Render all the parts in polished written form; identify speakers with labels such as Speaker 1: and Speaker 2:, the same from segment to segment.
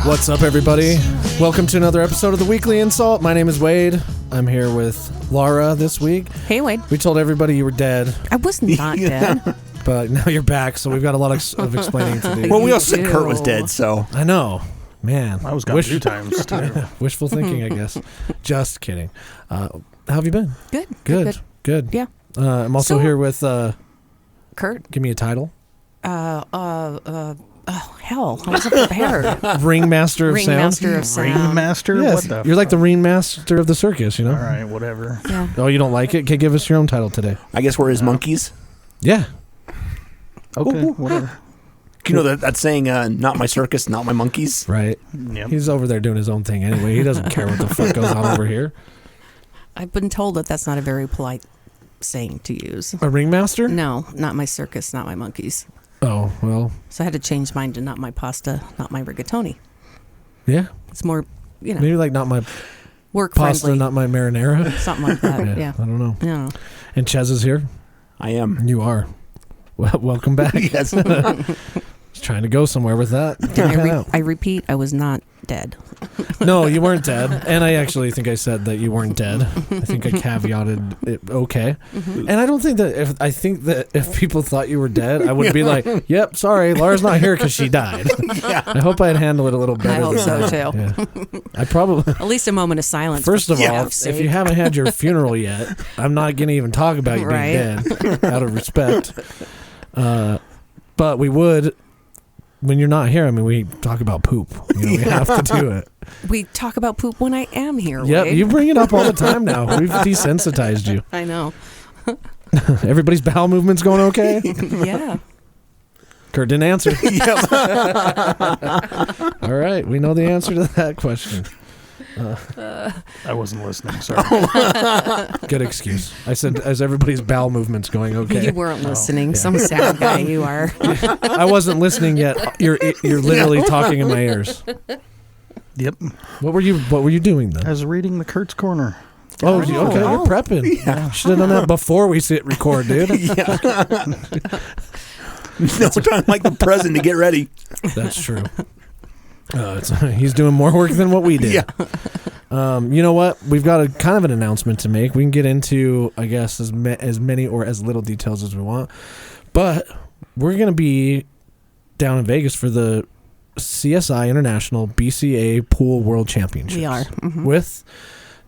Speaker 1: What's up, everybody? Welcome to another episode of the Weekly InSalt. My name is Wade. I'm here with Laura this week.
Speaker 2: Hey, Wade.
Speaker 1: We told everybody you were dead.
Speaker 2: I was not dead.
Speaker 1: But now you're back, so we've got a lot of explaining to do.
Speaker 3: Well, we also said Kurt was dead, so.
Speaker 1: I know. Man.
Speaker 4: I was gone 2 times, too.
Speaker 1: Wishful thinking, I guess. Just kidding. How have you been?
Speaker 2: Good. Yeah.
Speaker 1: I'm also here with...
Speaker 2: Kurt.
Speaker 1: Give me a title.
Speaker 2: Oh, hell. I wasn't prepared.
Speaker 1: Ringmaster of Sound.
Speaker 2: Ringmaster of Sound.
Speaker 4: Ringmaster?
Speaker 1: Yes,
Speaker 4: What the
Speaker 1: you're like the ringmaster of the circus, you know?
Speaker 4: All right, whatever.
Speaker 2: Yeah.
Speaker 1: Oh, you don't like it? Okay, give us your own title today.
Speaker 3: I guess we're his monkeys.
Speaker 1: Yeah.
Speaker 4: Okay, whatever.
Speaker 3: You know that saying, not my circus, not my monkeys?
Speaker 1: Right.
Speaker 4: Yep.
Speaker 1: He's over there doing his own thing anyway. He doesn't care what the fuck goes on over here.
Speaker 2: I've been told that that's not a very polite saying to use.
Speaker 1: A ringmaster?
Speaker 2: No, not my circus, not my monkeys.
Speaker 1: Oh, well.
Speaker 2: So I had to change mine to not my pasta, not my rigatoni.
Speaker 1: Yeah.
Speaker 2: It's more,
Speaker 1: Maybe like not my
Speaker 2: work
Speaker 1: pasta,
Speaker 2: friendly.
Speaker 1: not my marinara.
Speaker 2: Something like that, yeah.
Speaker 1: I don't know.
Speaker 2: Yeah.
Speaker 1: And Ches is here.
Speaker 3: I am.
Speaker 1: You are. Well, welcome back.
Speaker 3: Yes.
Speaker 1: Just trying to go somewhere with that.
Speaker 2: I repeat, I was not dead.
Speaker 1: No, you weren't dead. And I actually think I said that you weren't dead. I think I caveated it okay. Mm-hmm. And I don't think that if people thought you were dead, I would be like, yep, sorry, Laura's not here because she died.
Speaker 3: Yeah.
Speaker 1: I hope I'd handle it a little better.
Speaker 2: I hope so, too.
Speaker 1: Yeah. I probably...
Speaker 2: At least a moment of silence.
Speaker 1: First of all, if
Speaker 2: sake.
Speaker 1: you haven't had your funeral yet, I'm not going to even talk about you being dead out of respect. But we would... When you're not here, I mean, we talk about poop. We have to do it.
Speaker 2: We talk about poop when I am here.
Speaker 1: Yeah,
Speaker 2: Wade.
Speaker 1: you bring it up all the time now. We've desensitized you.
Speaker 2: I know.
Speaker 1: Everybody's bowel movement's going okay?
Speaker 2: Yeah.
Speaker 1: Kurt didn't answer. All right, we know the answer to that question.
Speaker 4: I wasn't listening, sorry.
Speaker 1: Good excuse. I said, as everybody's bowel movement's going okay.
Speaker 2: You weren't listening. Some sad guy you are.
Speaker 1: I wasn't listening yet. You're literally talking in my ears.
Speaker 4: Yep.
Speaker 1: What were you doing then?
Speaker 4: I was reading the Kurt's Corner.
Speaker 1: Oh, okay. You're prepping. Yeah. Should have done that before we sit record, dude.
Speaker 3: No time like the present to get ready.
Speaker 1: That's true. He's doing more work than what we did.
Speaker 3: Yeah.
Speaker 1: You know what? We've got a kind of an announcement to make. We can get into, I guess, as many or as little details as we want. But we're going to be down in Vegas for the CSI International BCA Pool World Championships.
Speaker 2: We are. Mm-hmm.
Speaker 1: With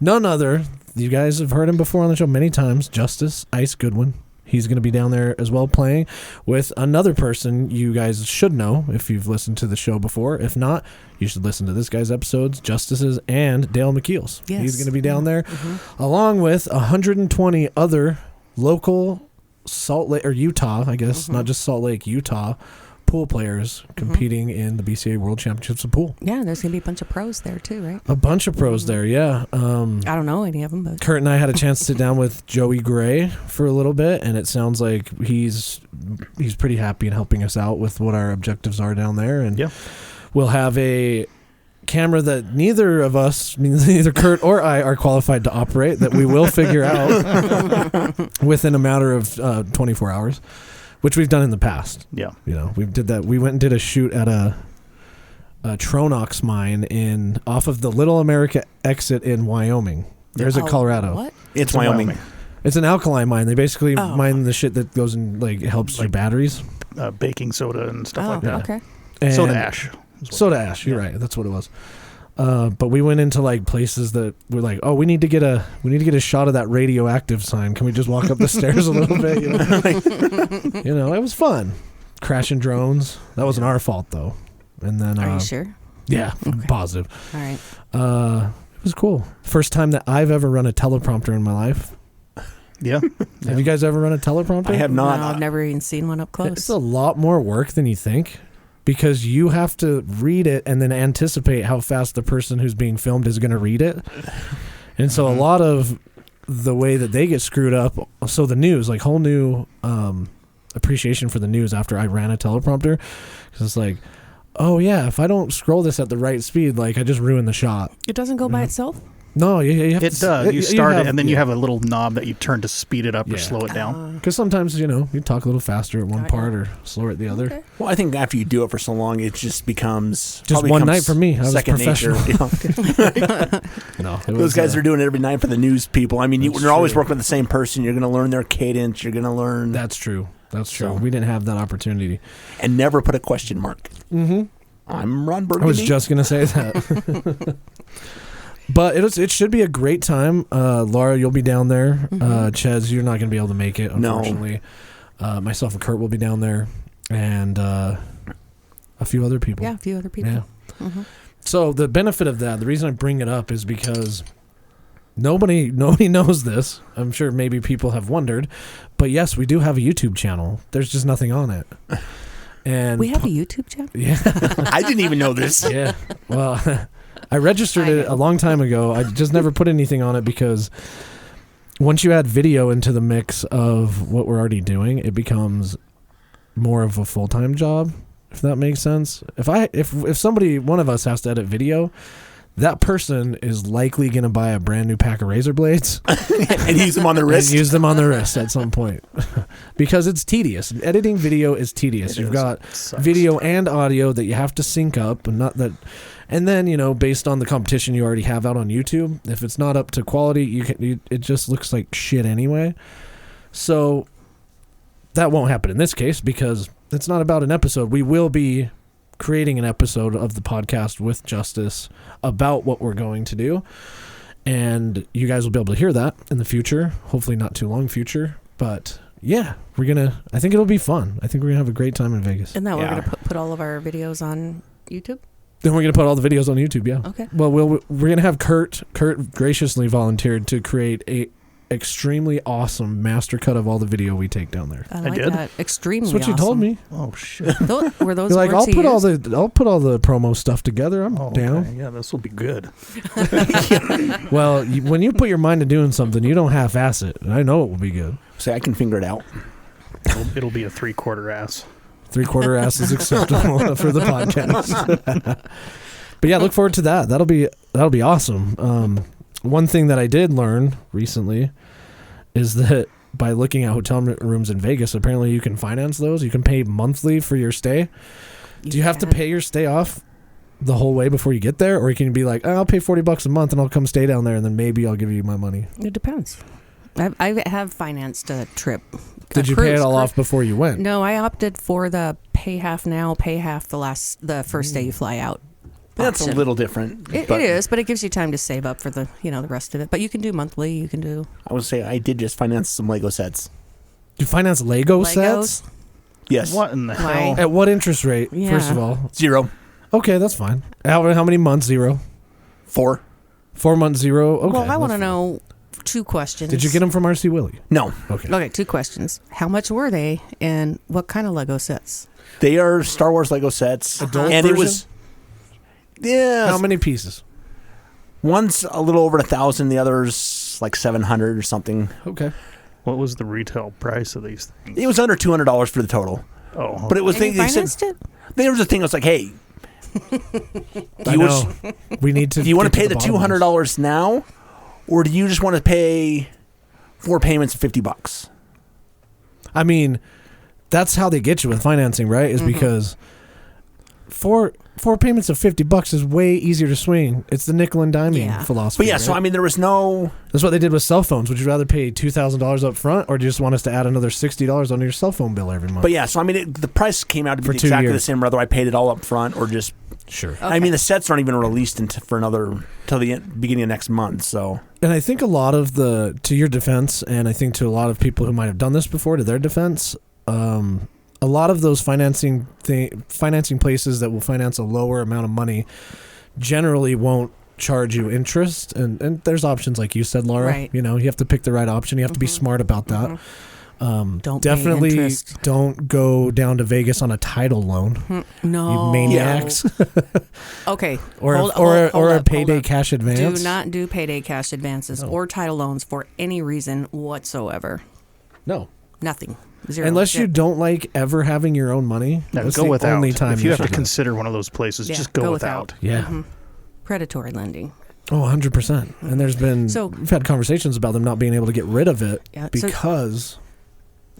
Speaker 1: none other, you guys have heard him before on the show many times, Justice Ice Goodwin. He's going to be down there as well playing with another person you guys should know if you've listened to the show before. If not, you should listen to this guy's episodes, Justice's and Dale McKeel's.
Speaker 2: Yes.
Speaker 1: He's going to be down there along with 120 other local Salt Lake, or Utah, I guess, not just Salt Lake, Utah pool players competing in the BCA World Championships of Pool.
Speaker 2: Yeah, there's going to be a bunch of pros there too, right?
Speaker 1: A bunch of pros there, yeah.
Speaker 2: I don't know any of them, but
Speaker 1: Kurt and I had a chance to sit down with Joey Gray for a little bit, and it sounds like he's pretty happy and helping us out with what our objectives are down there. And we'll have a camera that neither of us, neither Kurt or I, are qualified to operate, that we will figure out within a matter of 24 hours, which we've done in the past.
Speaker 4: Yeah.
Speaker 1: We did that. We went and did a shoot at a Tronox mine off of the Little America exit in Wyoming. There's at Colorado.
Speaker 2: What?
Speaker 3: It's Wyoming.
Speaker 1: It's an alkaline mine. They basically mine the shit that goes and helps your batteries.
Speaker 4: Baking soda and stuff like that.
Speaker 2: Okay.
Speaker 1: And
Speaker 4: Soda ash.
Speaker 1: Soda ash. You're right. That's what it was. But we went into places that were like, oh, we need to get a shot of that radioactive sign. Can we just walk up the stairs a little bit? It was fun. Crashing drones. That wasn't our fault though. And then
Speaker 2: Are you sure?
Speaker 1: Yeah, positive.
Speaker 2: All right.
Speaker 1: It was cool. First time that I've ever run a teleprompter in my life.
Speaker 4: Yeah.
Speaker 1: Have you guys ever run a teleprompter?
Speaker 3: I have not.
Speaker 2: No, I've never even seen one up close.
Speaker 1: It's a lot more work than you think, because you have to read it and then anticipate how fast the person who's being filmed is going to read it. And so a lot of the way that they get screwed up, so the news, whole new appreciation for the news after I ran a teleprompter, because it's like, oh yeah, if I don't scroll this at the right speed, I just ruined the shot.
Speaker 2: It doesn't go by itself?
Speaker 1: No, you have
Speaker 4: It
Speaker 1: to,
Speaker 4: does. You start it, and then you
Speaker 1: yeah.
Speaker 4: have a little knob that you turn to speed it up or slow it down.
Speaker 1: Because sometimes, you talk a little faster at one part or slower at the other.
Speaker 2: Okay.
Speaker 3: Well, I think after you do it for so long, it just becomes
Speaker 1: Just one night for me. I was
Speaker 3: second
Speaker 1: professional.
Speaker 3: nature. Those guys are doing it every night for the news people. I mean, when you're always working with the same person, you're going to learn their cadence. You're going to learn.
Speaker 1: That's true. That's true.
Speaker 3: So.
Speaker 1: We didn't have that opportunity.
Speaker 3: And never put a question mark.
Speaker 1: Mm-hmm.
Speaker 3: I'm Ron Burgundy.
Speaker 1: I was just going to say that. But it should be a great time. Laura, you'll be down there. Chez, you're not going to be able to make it, unfortunately. No. Myself and Kurt will be down there. And a few other people.
Speaker 2: Yeah, a few other people.
Speaker 1: Yeah. Mm-hmm. So the benefit of that, the reason I bring it up is because nobody knows this. I'm sure maybe people have wondered. But yes, we do have a YouTube channel. There's just nothing on it. And
Speaker 2: we have a YouTube channel?
Speaker 1: Yeah.
Speaker 3: I didn't even know this.
Speaker 1: Yeah. Well, I registered it a long time ago. I just never put anything on it because once you add video into the mix of what we're already doing, it becomes more of a full-time job, if that makes sense. If somebody, one of us has to edit video, that person is likely going to buy a brand new pack of razor blades
Speaker 3: and use them on the wrist.
Speaker 1: And use them on the wrist at some point because it's tedious. Editing video is tedious. You've got video and audio that you have to sync up, and not that. And then based on the competition you already have out on YouTube, if it's not up to quality, it just looks like shit anyway. So that won't happen in this case because it's not about an episode. We will be creating an episode of the podcast with Justice about what we're going to do, and you guys will be able to hear that in the future, hopefully not too long future, but yeah, I think it'll be fun. I think we're gonna have a great time in Vegas.
Speaker 2: And that we're gonna put all of our videos on YouTube?
Speaker 1: Then we're gonna put all the videos on YouTube. Yeah.
Speaker 2: Okay.
Speaker 1: Well, we're gonna have Kurt graciously volunteered to create a extremely awesome master cut of all the video we take down there.
Speaker 2: I like
Speaker 4: did?
Speaker 2: that. Extremely
Speaker 1: That's what you told me.
Speaker 4: Oh shit!
Speaker 2: Were those
Speaker 1: You're like,
Speaker 2: words
Speaker 1: I'll put all the promo stuff together. I'm down.
Speaker 4: Okay. Yeah, this will be good.
Speaker 1: Well, when you put your mind to doing something, you don't half-ass it, and I know it will be good.
Speaker 3: Say I can figure it out.
Speaker 4: It'll be a 3/4 ass.
Speaker 1: 3/4 ass is acceptable for the podcast. But yeah, look forward to that. That'll be awesome. One thing that I did learn recently is that by looking at hotel rooms in Vegas, apparently you can finance those. You can pay monthly for your stay. Do you have to pay your stay off the whole way before you get there? Or you can be like, I'll pay $40 a month and I'll come stay down there and then maybe I'll give you my money.
Speaker 2: It depends. I have financed a trip.
Speaker 1: Did you pay it all off before you went?
Speaker 2: No, I opted for the pay half now, pay half the first day you fly out.
Speaker 3: That's
Speaker 2: option.
Speaker 3: a little different.
Speaker 2: It is, but it gives you time to save up for the the rest of it. But you can do monthly. You can do.
Speaker 3: I would say I did just finance some Lego sets.
Speaker 1: You finance Lego sets?
Speaker 3: Yes.
Speaker 4: What in the hell?
Speaker 1: At what interest rate,
Speaker 2: Yeah.
Speaker 1: first of all?
Speaker 3: 0.
Speaker 1: Okay, that's fine. How many months? 0?
Speaker 3: 4.
Speaker 1: 4 months, 0? Okay.
Speaker 2: Well, I want to know 2 questions.
Speaker 1: Did you get them from RC Willie?
Speaker 3: No.
Speaker 2: Okay, 2 questions. How much were they, and what kind of Lego sets?
Speaker 3: They are Star Wars Lego sets.
Speaker 1: Adult
Speaker 3: and
Speaker 1: version?
Speaker 3: it was. Yeah.
Speaker 1: How many pieces?
Speaker 3: One's a little over 1,000. The other's like 700 or something.
Speaker 1: Okay.
Speaker 4: What was the retail price of these things?
Speaker 3: It was under $200 for the total.
Speaker 4: Oh,
Speaker 3: But it was
Speaker 2: And you
Speaker 3: they said
Speaker 2: financed it?
Speaker 3: there was a thing. I was like, hey,
Speaker 1: I know. We need to.
Speaker 3: do you want to
Speaker 1: get
Speaker 3: pay the
Speaker 1: bottom of this.
Speaker 3: $200 now, or do you just want to pay 4 payments of $50?
Speaker 1: I mean, that's how they get you with financing, right? Is because four payments of $50 is way easier to swing. It's the nickel and diming philosophy.
Speaker 3: But yeah, so
Speaker 1: right?
Speaker 3: I mean, there was no.
Speaker 1: That's what they did with cell phones. Would you rather pay $2,000 up front, or do you just want us to add another $60 on your cell phone bill every month?
Speaker 3: But yeah, so I mean, the price came out to be
Speaker 1: For 2
Speaker 3: exactly the
Speaker 1: years.
Speaker 3: same, whether I paid it all up front or just.
Speaker 1: Sure.
Speaker 3: I mean, the sets aren't even released till the beginning of next month. So.
Speaker 1: And I think a lot of to your defense, and I think to a lot of people who might have done this before, to their defense, a lot of those financing places that will finance a lower amount of money generally won't charge you interest, and there's options like you said, Laura.
Speaker 2: Right.
Speaker 1: You have to pick the right option. You have to be smart about that.
Speaker 2: Don't
Speaker 1: Definitely
Speaker 2: pay interest.
Speaker 1: don't go down to Vegas on a title loan.
Speaker 2: No.
Speaker 1: You maniacs.
Speaker 2: Okay.
Speaker 1: or
Speaker 2: Hold
Speaker 1: a
Speaker 2: up.
Speaker 1: payday cash advance.
Speaker 2: Do not do payday cash advances or title loans for any reason whatsoever.
Speaker 1: No.
Speaker 2: Nothing. Zero.
Speaker 1: Unless you don't like ever having your own money.
Speaker 4: No,
Speaker 1: That's
Speaker 4: go
Speaker 1: the
Speaker 4: without.
Speaker 1: only time
Speaker 4: If you have
Speaker 1: should
Speaker 4: to
Speaker 1: do it.
Speaker 4: consider one of those places,
Speaker 2: Yeah,
Speaker 4: just go without.
Speaker 1: Yeah.
Speaker 2: Predatory lending.
Speaker 1: Oh, 100%. And we've had conversations about them not being able to get rid of it because...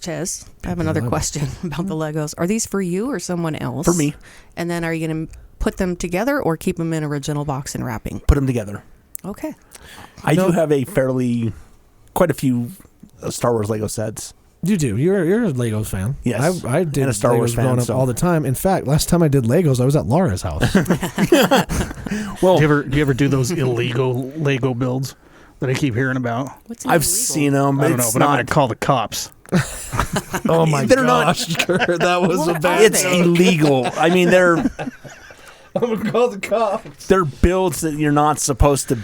Speaker 2: Ches, I have another question about the Legos. Are these for you or someone else?
Speaker 3: For me.
Speaker 2: And then are you going to put them together or keep them in original box and wrapping?
Speaker 3: Put them together.
Speaker 2: Okay.
Speaker 3: I do have quite a few Star Wars Lego sets.
Speaker 1: You do. You're a Legos fan.
Speaker 3: Yes.
Speaker 1: I did
Speaker 3: and a Star
Speaker 1: Legos
Speaker 3: Wars fan,
Speaker 1: growing up all the time. In fact, last time I did Legos, I was at Laura's house.
Speaker 4: Well, do you ever do those illegal Lego builds that I keep hearing about?
Speaker 3: I've seen them.
Speaker 4: I don't know, but I'm going to call the cops.
Speaker 1: Oh my gosh, that was a bad.
Speaker 3: It's illegal. I mean,
Speaker 1: I'm gonna call the cops.
Speaker 3: They're builds that you're not supposed to.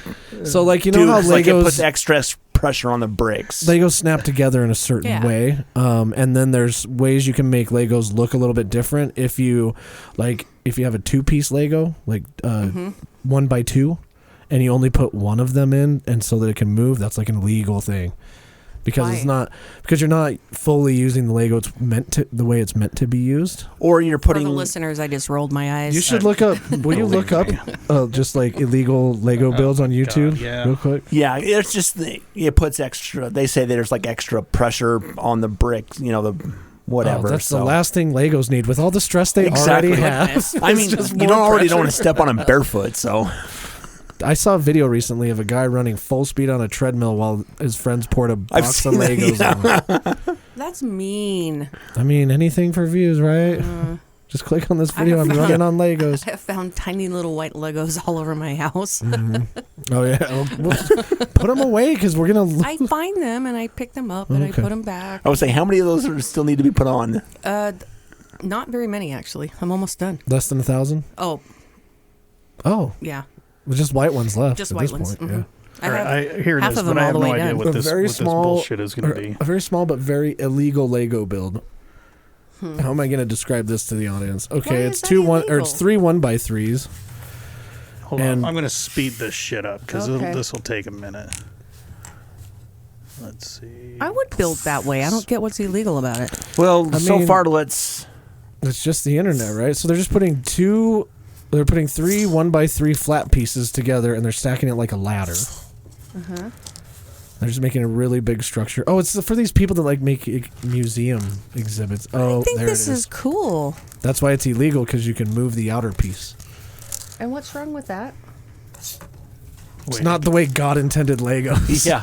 Speaker 1: So, like, you know how Legos
Speaker 3: it puts extra pressure on the bricks.
Speaker 1: Legos snap together in a certain way, and then there's ways you can make Legos look a little bit different. If you have a 2-piece Lego, like 1x2, and you only put one of them in, and so that it can move, that's like an illegal thing. Because you're not fully using the Lego the way it's meant to be used.
Speaker 2: Or you're putting... For the listeners, I just rolled my eyes.
Speaker 1: You should look up... Will you look up just like illegal Lego builds on YouTube real quick?
Speaker 3: Yeah, it's just... It puts extra... They say there's like extra pressure on the bricks, the whatever.
Speaker 1: That's the last thing Legos need with all the stress they already have.
Speaker 3: I mean, you don't want to step on them barefoot, so...
Speaker 1: I saw a video recently of a guy running full speed on a treadmill while his friends poured a box of Legos on.
Speaker 2: That's mean.
Speaker 1: I mean, anything for views, right? Just click on this video. I'm running on Legos.
Speaker 2: I have found tiny little white Legos all over my house.
Speaker 1: Oh, yeah. Put them away because we're going to...
Speaker 2: I find them and I pick them up and I put them back.
Speaker 3: I would say, how many of those still need to be put on?
Speaker 2: Not very many, actually. I'm almost done.
Speaker 1: Less than 1,000?
Speaker 2: Oh.
Speaker 1: Yeah. Just white ones left.
Speaker 2: Just white ones.
Speaker 1: Point, yeah.
Speaker 4: All right, here it is, but I have no idea what this bullshit is going to be.
Speaker 1: A very small but very illegal Lego build. How am I going to describe this to the audience? Okay, it's 3 1x3s.
Speaker 4: Hold on, I'm going to speed this shit up because this will take a minute. Let's see.
Speaker 2: I would build that way. I don't get what's illegal about it.
Speaker 3: Well, so far,
Speaker 1: it's just the internet, right? So they're just putting 3 1x3 flat pieces together, and they're stacking it like a ladder. They're just making a really big structure. Oh, it's for these people that like make museum exhibits. Oh,
Speaker 2: I think this is cool.
Speaker 1: That's why it's illegal, because you can move the outer piece.
Speaker 2: And what's wrong with that?
Speaker 1: It's not the way God intended Legos.
Speaker 3: Yeah.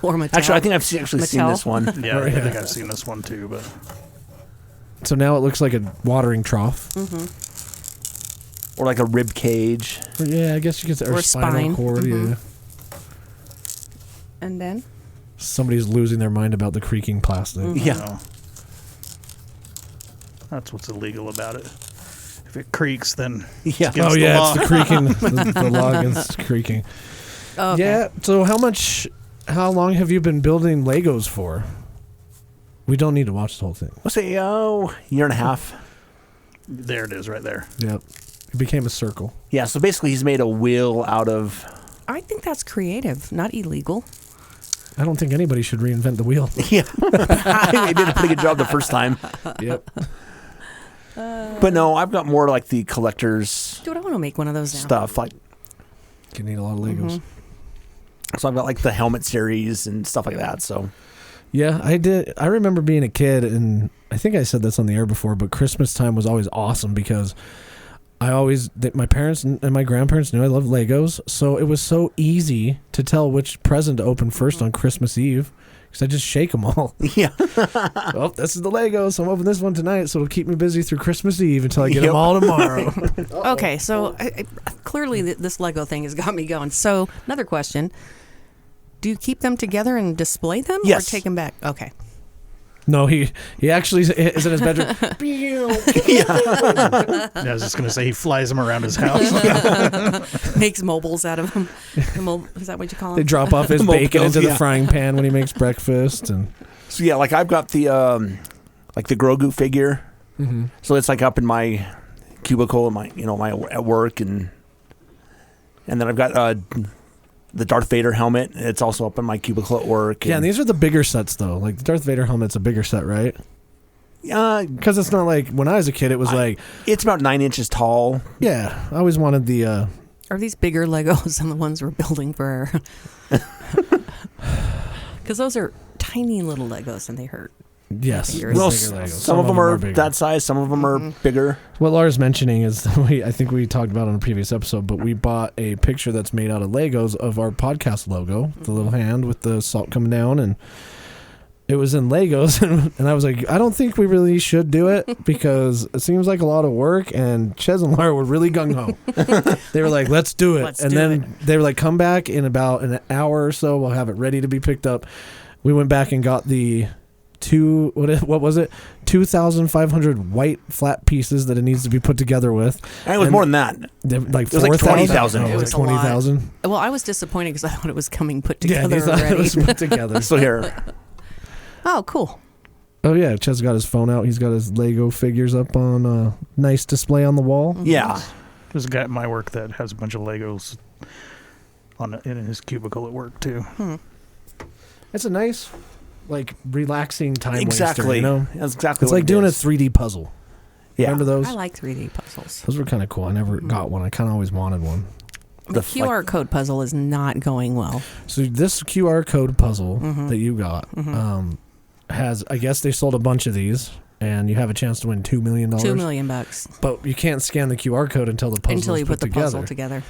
Speaker 2: Or Mattel.
Speaker 3: Actually, I think I've seen this one.
Speaker 4: Yeah, I think I've seen this one too. But
Speaker 1: so now it looks like a watering trough.
Speaker 3: Or like a rib cage.
Speaker 1: Yeah, I guess you could say. Or spinal cord, yeah.
Speaker 2: And then?
Speaker 1: Somebody's losing their mind about the creaking plastic.
Speaker 3: Yeah.
Speaker 4: That's what's illegal about it. If it creaks, then
Speaker 1: it's the creaking. the log is creaking.
Speaker 2: Okay.
Speaker 1: Yeah, so how long have you been building Legos for? We don't need to watch the whole thing.
Speaker 3: I'll say, year and a half.
Speaker 4: There it is right there.
Speaker 1: Yep. It became a circle.
Speaker 3: Yeah, so basically he's made a wheel out of...
Speaker 2: I think that's creative, not illegal.
Speaker 1: I don't think anybody should reinvent the wheel.
Speaker 3: Yeah. They did a pretty good job the first time.
Speaker 1: Yep.
Speaker 3: But no, I've got more like the collector's...
Speaker 2: Dude, I want to make one of those now.
Speaker 3: Stuff. Like,
Speaker 1: you need a lot of Legos.
Speaker 3: So I've got like the helmet series and stuff like that, so...
Speaker 1: Yeah, I did. I remember being a kid, and I think I said this on the air before, but Christmas time was always awesome because... my parents and my grandparents knew I loved Legos, so it was so easy to tell which present to open first on Christmas Eve because I just shake them all.
Speaker 3: Yeah.
Speaker 1: Well, this is the Legos, so I'm opening this one tonight, so it'll keep me busy through Christmas Eve until I get them all tomorrow.
Speaker 2: Okay, so clearly this Lego thing has got me going. So another question: do you keep them together and display them, or take them back? Okay.
Speaker 1: No, he actually is in his bedroom.
Speaker 4: Yeah, I was just going to say he flies them around his house.
Speaker 2: Makes mobiles out of them. Is that what you call them?
Speaker 1: They drop off his bacon into the frying pan when he makes breakfast. And
Speaker 3: so yeah, like I've got the like the Grogu figure. So it's like up in my cubicle, my at work, and then I've got the Darth Vader helmet. It's also up in my cubicle at work.
Speaker 1: Yeah, and these are the bigger sets, though. Like, the Darth Vader helmet's a bigger set, right? Because it's not like, when I was a kid, it was like...
Speaker 3: It's about 9 inches tall.
Speaker 1: Yeah, I always wanted the...
Speaker 2: Are Are these bigger Legos than the ones we're building for? Because those are tiny little Legos and they hurt.
Speaker 1: Yes.
Speaker 3: Well, some of them are that size. Some of them are bigger.
Speaker 1: What Laura's mentioning is, I think we talked about on a previous episode, but we bought a picture that's made out of Legos of our podcast logo, the little hand with the salt coming down, and it was in Legos. And I was like, I don't think we really should do it because it seems like a lot of work. And Ches and Laura were really gung-ho. They were like, let's do it. They were like, come back in about an hour or so. We'll have it ready to be picked up. We went back and got the... what was it? 2,500 white flat pieces that it needs to be put together with.
Speaker 3: And it was more than that.
Speaker 1: Like
Speaker 3: it was like 20,000.
Speaker 1: It was 20,000.
Speaker 2: Well, I was disappointed because I thought it was coming put together
Speaker 1: thought
Speaker 2: already.
Speaker 1: It was put together.
Speaker 3: So here.
Speaker 2: Oh, cool.
Speaker 1: Oh yeah, Ches got his phone out. He's got his Lego figures up on a nice display on the wall.
Speaker 3: Yeah.
Speaker 4: There's a guy at my work that has a bunch of Legos in his cubicle at work too.
Speaker 1: It's a nice, like, relaxing time
Speaker 3: exactly.
Speaker 1: waster, you know?
Speaker 3: That's exactly
Speaker 1: it's
Speaker 3: what
Speaker 1: like
Speaker 3: it
Speaker 1: doing
Speaker 3: is.
Speaker 1: a 3D puzzle.
Speaker 3: Yeah.
Speaker 1: Remember those?
Speaker 2: I like 3D puzzles.
Speaker 1: Those were kind of cool. I never got one. I kind of always wanted one.
Speaker 2: The QR code puzzle is not going well.
Speaker 1: So this QR code puzzle that you got has, I guess they sold a bunch of these, and you have a chance to win $2 million.
Speaker 2: $2 million.
Speaker 1: But you can't scan the QR code until the puzzle
Speaker 2: until you put the
Speaker 1: together.
Speaker 2: puzzle together.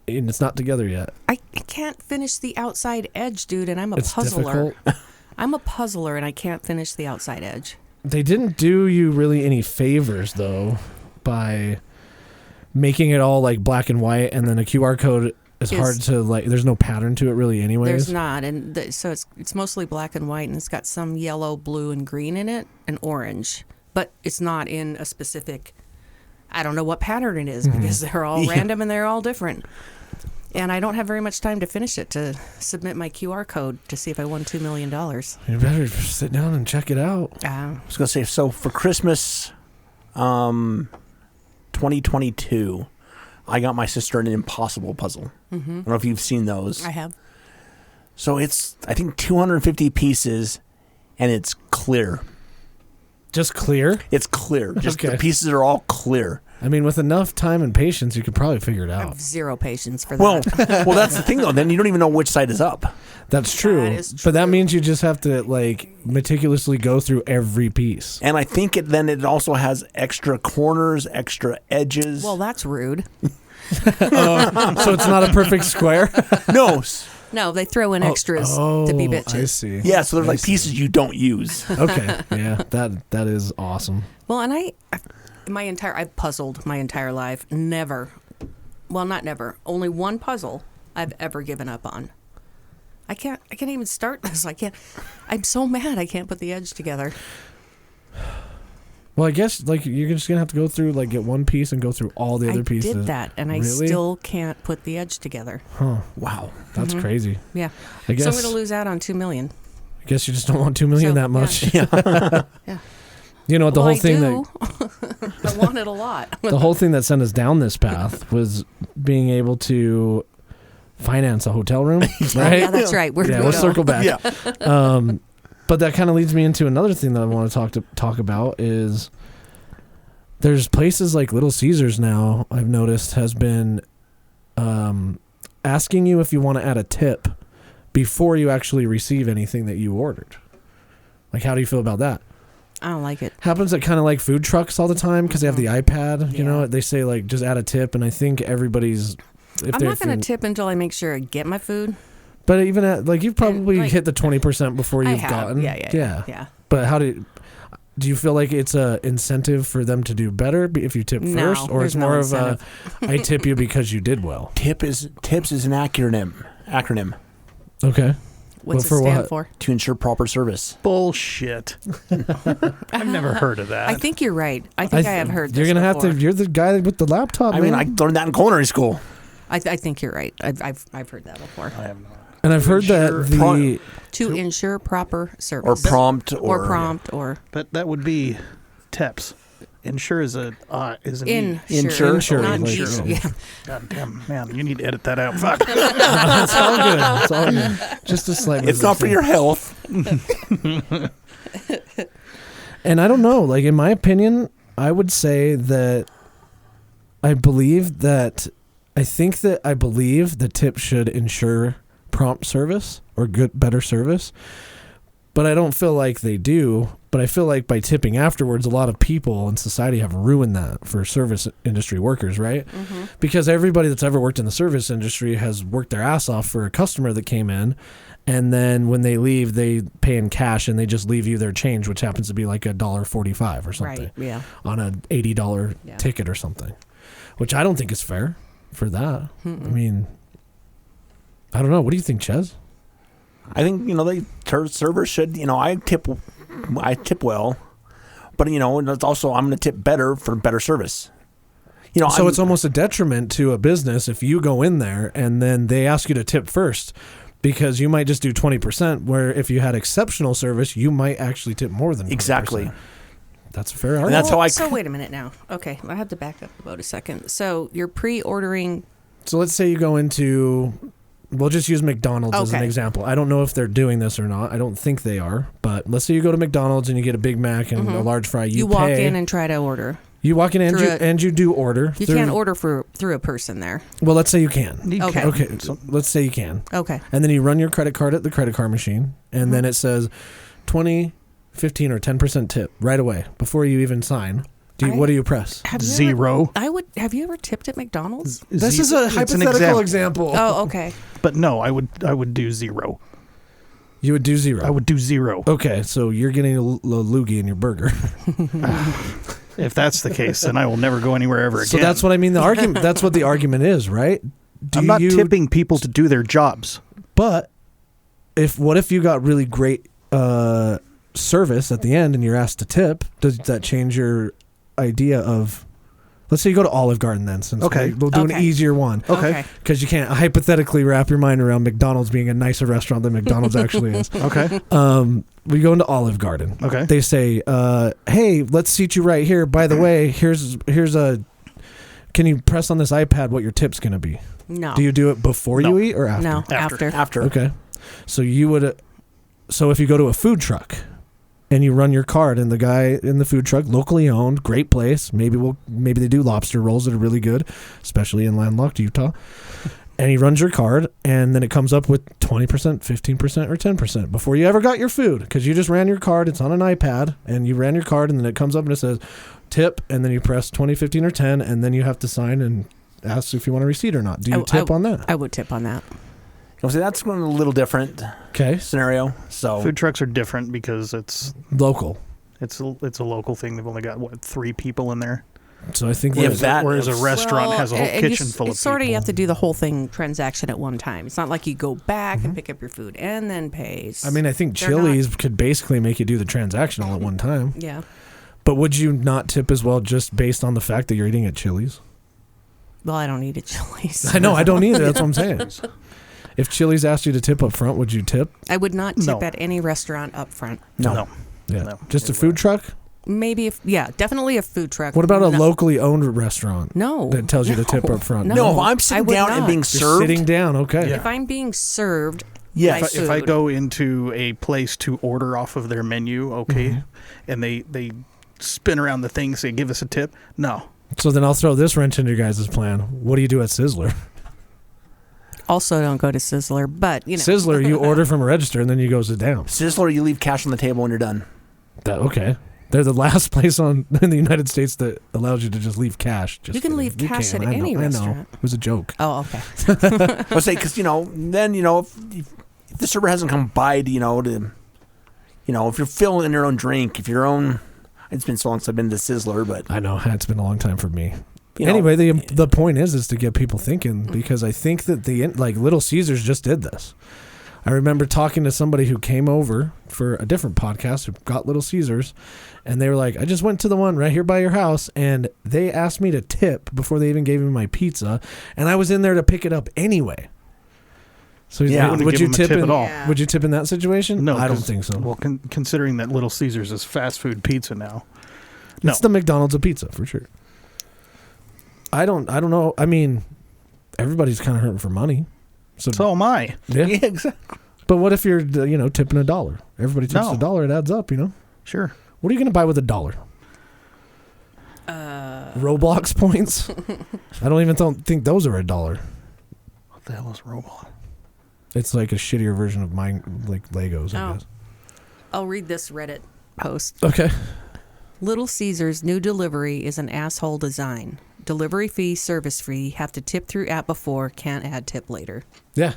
Speaker 1: And it's not together yet.
Speaker 2: I can't finish the outside edge, dude, and I'm a
Speaker 1: It's
Speaker 2: puzzler.
Speaker 1: difficult.
Speaker 2: I'm a puzzler, and I can't finish the outside edge.
Speaker 1: They didn't do you really any favors, though, by making it all like black and white, and then a QR code is hard to, like, there's no pattern to it really anyways.
Speaker 2: There's not, and so it's mostly black and white, and it's got some yellow, blue, and green in it, and orange, but it's not in a specific, I don't know what pattern it is, because they're all random and they're all different. And I don't have very much time to finish it, to submit my QR code to see if I won $2 million.
Speaker 1: You better sit down and check it out.
Speaker 3: I was going to say, so for Christmas 2022, I got my sister an impossible puzzle. I don't know if you've seen those.
Speaker 2: I have.
Speaker 3: So it's, I think, 250 pieces, and it's clear.
Speaker 1: Just clear?
Speaker 3: It's clear. Just
Speaker 1: Okay.
Speaker 3: the pieces are all clear.
Speaker 1: I mean, with enough time and patience, you could probably figure it
Speaker 2: I
Speaker 1: out.
Speaker 2: have zero patience for
Speaker 3: Well,
Speaker 2: that.
Speaker 3: well, that's the thing, though. Then you don't even know which side is up.
Speaker 1: That's true.
Speaker 2: That is
Speaker 1: But that
Speaker 2: true.
Speaker 1: means you just have to, like, meticulously go through every piece.
Speaker 3: And I think it also has extra corners, extra edges.
Speaker 2: Well, that's rude.
Speaker 1: So it's not a perfect square?
Speaker 3: No.
Speaker 2: No, they throw in extras to be bitches.
Speaker 1: I see.
Speaker 3: Yeah, so there's
Speaker 1: I
Speaker 3: like
Speaker 1: see.
Speaker 3: pieces you don't use.
Speaker 1: Okay. Yeah, that is awesome.
Speaker 2: Well, and I've puzzled my entire life. Never, well, not never, only one puzzle I've ever given up on. I can't even start this. I'm so mad I can't put the edge together.
Speaker 1: Well, I guess, like, you're just going to have to go through, like, get one piece and go through all the other pieces.
Speaker 2: I did that, and I
Speaker 1: Really?
Speaker 2: still can't put the edge together.
Speaker 1: Huh.
Speaker 3: Wow.
Speaker 1: That's crazy.
Speaker 2: Yeah.
Speaker 1: I guess,
Speaker 2: So I'm going to lose out on $2 million.
Speaker 1: I guess you just don't want $2 million
Speaker 2: So,
Speaker 1: that much.
Speaker 2: Yeah.
Speaker 1: You know what, the
Speaker 2: Well,
Speaker 1: whole thing
Speaker 2: I want it a lot.
Speaker 1: the whole thing that sent us down this path was being able to finance a hotel room, right?
Speaker 2: Yeah, that's right.
Speaker 1: We'll circle back.
Speaker 3: Yeah.
Speaker 1: But that kind of leads me into another thing that I want to talk about is there's places like Little Caesars now, I've noticed, has been asking you if you want to add a tip before you actually receive anything that you ordered. Like, how do you feel about that?
Speaker 2: I don't like it.
Speaker 1: Happens at kind of like food trucks all the time because they have the iPad, you know,
Speaker 2: Yeah.
Speaker 1: they say, like, just add a tip, and I think everybody's...
Speaker 2: I'm not going to tip until I make sure I get my food.
Speaker 1: But even at, like, you've probably
Speaker 2: like,
Speaker 1: hit the 20% before
Speaker 2: I
Speaker 1: you've
Speaker 2: have.
Speaker 1: gotten.
Speaker 2: Yeah.
Speaker 1: But how do you feel like it's a incentive for them to do better if you tip
Speaker 2: No,
Speaker 1: first, or
Speaker 2: there's
Speaker 1: it's
Speaker 2: no
Speaker 1: more
Speaker 2: incentive.
Speaker 1: of a I tip you because you did well?
Speaker 3: TIPS is an acronym
Speaker 1: Okay.
Speaker 2: What's
Speaker 1: Well,
Speaker 2: it
Speaker 1: for
Speaker 2: stand
Speaker 1: what?
Speaker 2: for?
Speaker 3: to ensure proper service.
Speaker 4: Bullshit. I've never heard of that.
Speaker 2: I think you're right. I think I have heard this
Speaker 1: You're gonna have
Speaker 2: before.
Speaker 1: to. You're the guy with the laptop.
Speaker 3: I mean,
Speaker 1: man.
Speaker 3: I learned that in culinary school.
Speaker 2: I think you're right. I've heard that before.
Speaker 4: I have not.
Speaker 1: and I've heard that
Speaker 3: Ensure
Speaker 1: the
Speaker 2: To ensure proper service.
Speaker 3: Or prompt
Speaker 2: Or prompt or
Speaker 4: But that would be TEPS. Ensure is an
Speaker 2: insure.
Speaker 3: Insure.
Speaker 2: Not
Speaker 1: Like,
Speaker 2: ensure.
Speaker 1: yeah.
Speaker 2: Yeah.
Speaker 4: God damn, man, you need to edit that out. Fuck.
Speaker 1: it's all good. It's all good. Just a slight.
Speaker 3: It's not for your health.
Speaker 1: And I don't know. Like, in my opinion, I would say that I believe that I believe the tip should ensure prompt service or better service, but I don't feel like they do. But I feel like by tipping afterwards, a lot of people in society have ruined that for service industry workers, right? Mm-hmm. Because everybody that's ever worked in the service industry has worked their ass off for a customer that came in, and then when they leave, they pay in cash and they just leave you their change, which happens to be like $1.45 or something,
Speaker 2: right? Yeah,
Speaker 1: on an $80 ticket or something, which I don't think is fair for that. Mm-mm. I mean, I don't know. What do you think, Ches?
Speaker 3: I think servers should. I tip well, but it's also I'm going to tip better for better service.
Speaker 1: So it's almost a detriment to a business if you go in there and then they ask you to tip first, because you might just do 20%. Where if you had exceptional service, you might actually tip more than 20%.
Speaker 3: Exactly.
Speaker 1: That's a fair argument.
Speaker 3: That's how
Speaker 2: So wait a minute now. Okay, I have to back up about a second. So you're pre-ordering.
Speaker 1: So let's say you go into. We'll just use McDonald's as an example. I don't know if they're doing this or not. I don't think they are. But let's say you go to McDonald's and you get a Big Mac and a large fry. You
Speaker 2: walk in and try to order.
Speaker 1: You walk in and you do order.
Speaker 2: You can't order through a person there.
Speaker 1: Well, let's say you can.
Speaker 2: Okay.
Speaker 1: So let's say you can.
Speaker 2: Okay.
Speaker 1: And then you run your credit card at the credit card machine, and then it says 20, 15, or 10% tip right away before you even sign. What do you press?
Speaker 4: Zero.
Speaker 2: Have you ever tipped at McDonald's?
Speaker 1: This is a hypothetical example.
Speaker 2: Oh, okay.
Speaker 4: But no, I would do zero.
Speaker 1: You would do zero?
Speaker 4: I would do zero.
Speaker 1: Okay, so you're getting a loogie in your burger.
Speaker 4: If that's the case, then I will never go anywhere ever again.
Speaker 1: So that's what I mean. The argument. That's what the argument is, right?
Speaker 4: I'm not tipping people to do their jobs.
Speaker 1: But what if you got really great service at the end and you're asked to tip? Does that change your idea of? Let's say you go to Olive Garden then, since we'll do an easier one.
Speaker 4: Okay.
Speaker 1: Because you can't hypothetically wrap your mind around McDonald's being a nicer restaurant than McDonald's actually is.
Speaker 4: Okay.
Speaker 1: We go into Olive Garden.
Speaker 4: Okay.
Speaker 1: They say, hey, let's seat you right here. By the way, here's can you press on this iPad what your tip's going to be?
Speaker 2: No.
Speaker 1: Do you do it before you eat or after?
Speaker 2: No, after.
Speaker 1: Okay. So so if you go to a food truck and you run your card, and the guy in the food truck, locally owned, great place, maybe they do lobster rolls that are really good, especially in landlocked Utah. And he runs your card, and then it comes up with 20%, 15%, or 10% before you ever got your food, because you just ran your card. It's on an iPad, and you ran your card, and then it comes up and it says tip, and then you press 20, 15, or 10, and then you have to sign and ask if you want a receipt or not. Do you tip on that?
Speaker 2: I would tip on that.
Speaker 3: So that's a little different scenario. So
Speaker 4: food trucks are different because it's
Speaker 1: local.
Speaker 4: It's a local thing. They've only got 3 people in there.
Speaker 1: So I think
Speaker 4: whereas a restaurant has a whole kitchen full of people.
Speaker 2: Sort of, you have to do the whole transaction at one time. It's not like you go back and pick up your food and then pay.
Speaker 1: I mean, I think Chili's could basically make you do the transaction all at one time.
Speaker 2: Yeah.
Speaker 1: But would you not tip as well just based on the fact that you're eating at Chili's?
Speaker 2: Well, I don't eat at Chili's.
Speaker 1: I know, I don't either. That's what I'm saying. If Chili's asked you to tip up front, would you tip?
Speaker 2: I would not tip at any restaurant up front.
Speaker 4: No.
Speaker 1: Yeah. No. Just a food truck?
Speaker 2: Maybe, definitely a food truck.
Speaker 1: What about a locally owned restaurant?
Speaker 2: No.
Speaker 1: That tells you to tip up front?
Speaker 3: No, if I'm sitting down and being served.
Speaker 1: You're sitting down, okay.
Speaker 2: Yeah. If I'm being served,
Speaker 4: if I go into a place to order off of their menu, and they spin around the thing, say, give us a tip, no.
Speaker 1: So then I'll throw this wrench into your guys' plan. What do you do at Sizzler?
Speaker 2: Also, don't go to Sizzler, but
Speaker 1: Sizzler, you order from a register and then you go sit down.
Speaker 3: Sizzler, you leave cash on the table when you're done.
Speaker 1: Okay. They're the last place in the United States that allows you to just leave cash.
Speaker 2: You can leave cash at any restaurant.
Speaker 1: I know. It was a joke.
Speaker 2: Oh, okay.
Speaker 3: I'll say because then if the server hasn't come by to if you're filling your own drink, it's been so long since I've been to Sizzler, but
Speaker 1: I know it's been a long time for me. Anyway, the point is to get people thinking, because I think that Little Caesars just did this. I remember talking to somebody who came over for a different podcast who got Little Caesars, and they were like, I just went to the one right here by your house, and they asked me to tip before they even gave me my pizza, and I was in there to pick it up anyway. So would you tip at all? Would you tip in that situation?
Speaker 4: No,
Speaker 1: I don't think so.
Speaker 4: Well, considering that Little Caesars is fast food pizza now,
Speaker 1: it's the McDonald's of pizza for sure. I don't know. I mean, everybody's kind of hurting for money.
Speaker 4: So am I.
Speaker 1: Yeah, exactly. But what if you're, tipping $1? Everybody tips $1. It adds up,
Speaker 4: Sure.
Speaker 1: What are you going to buy with $1? Roblox points. I don't even think those are $1.
Speaker 4: What the hell is Roblox?
Speaker 1: It's like a shittier version of mine, like Legos, I guess.
Speaker 2: I'll read this Reddit post.
Speaker 1: Okay.
Speaker 2: Little Caesars new delivery is an asshole design. Delivery fee, service fee, have to tip through app before, can't add tip later.
Speaker 1: Yeah.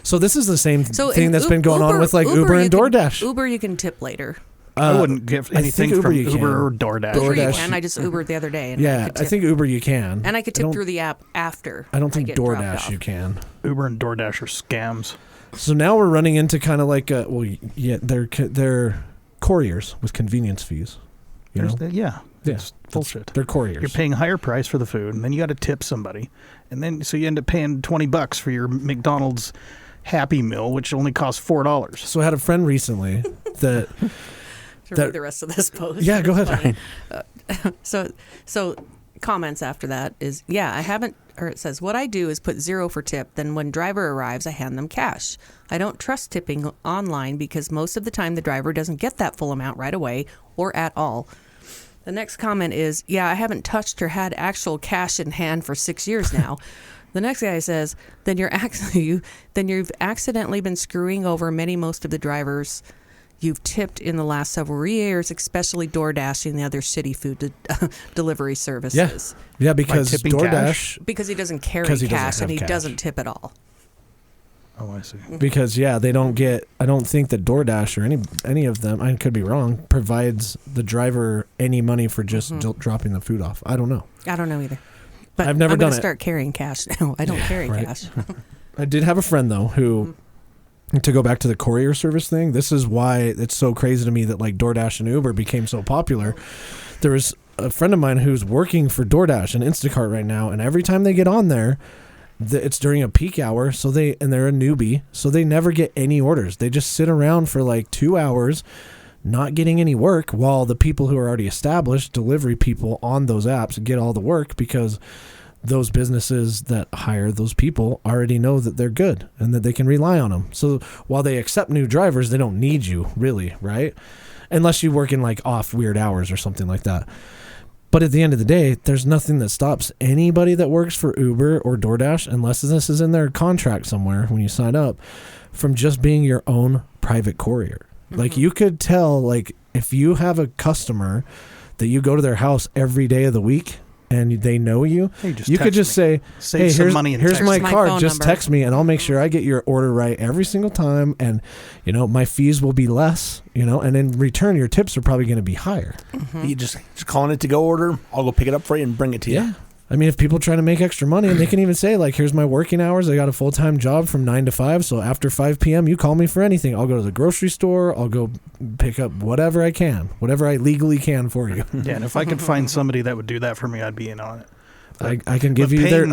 Speaker 1: So this is the same thing that's been going on with like Uber and DoorDash.
Speaker 2: Uber you can tip later.
Speaker 4: I wouldn't give anything from Uber or DoorDash.
Speaker 2: Uber you can. I just Ubered the other day. And
Speaker 1: I think Uber you can.
Speaker 2: And I could tip through the app after.
Speaker 1: I don't think DoorDash you can.
Speaker 4: Uber and DoorDash are scams.
Speaker 1: So now we're running into kind of like they're couriers with convenience fees. You know?
Speaker 4: It's bullshit.
Speaker 1: They're couriers.
Speaker 4: You're paying a higher price for the food, and then you got to tip somebody, and then so you end up paying $20 for your McDonald's Happy Meal, which only costs $4.
Speaker 1: So I had a friend recently that.
Speaker 2: Read the rest of this post.
Speaker 1: Yeah, go ahead.
Speaker 2: So comments after that is I haven't. Or it says, what I do is put 0 for tip. Then when driver arrives, I hand them cash. I don't trust tipping online because most of the time the driver doesn't get that full amount right away or at all. The next comment is, I haven't touched or had actual cash in hand for 6 years now. The next guy says, then you've accidentally been screwing over most of the drivers you've tipped in the last several years, especially DoorDash and the other shitty food delivery services.
Speaker 1: Yeah, because DoorDash...
Speaker 2: Cash? Because he doesn't carry cash and he doesn't tip at all.
Speaker 4: Oh, I see.
Speaker 1: Because, they don't get... I don't think that DoorDash or any of them, I could be wrong, provides the driver any money for just dropping the food off. I don't know.
Speaker 2: I don't know either. But
Speaker 1: I've never done it.
Speaker 2: I'm going to start carrying cash now. I don't carry cash.
Speaker 1: I did have a friend, though, who... To go back to the courier service thing, this is why it's so crazy to me that like DoorDash and Uber became so popular. There was a friend of mine who's working for DoorDash and Instacart right now, and every time they get on there, it's during a peak hour, and they're a newbie, so they never get any orders. They just sit around for like 2 hours, not getting any work, while the people who are already established, delivery people on those apps, get all the work because those businesses that hire those people already know that they're good and that they can rely on them. So while they accept new drivers, they don't need you really, right? Unless you work in like off weird hours or something like that. But at the end of the day, there's nothing that stops anybody that works for Uber or DoorDash, unless this is in their contract somewhere when you sign up, from just being your own private courier. Mm-hmm. Like you could tell, like if you have a customer that you go to their house every day of the week, and they know you, you could just say, hey, here's my card, just text me and I'll make sure I get your order right every single time, and my fees will be less, and in return your tips are probably going to be higher.
Speaker 3: Mm-hmm. You just calling it to go order, I'll go pick it up for you and bring it to you.
Speaker 1: Yeah. I mean, if people try to make extra money, and they can even say, like, here's my working hours. I got a full-time job from 9 to 5, so after 5 p.m., you call me for anything. I'll go to the grocery store. I'll go pick up whatever I can, whatever I legally can for you.
Speaker 4: Yeah, and if I could find somebody that would do that for me, I'd be in on it.
Speaker 1: I can give you their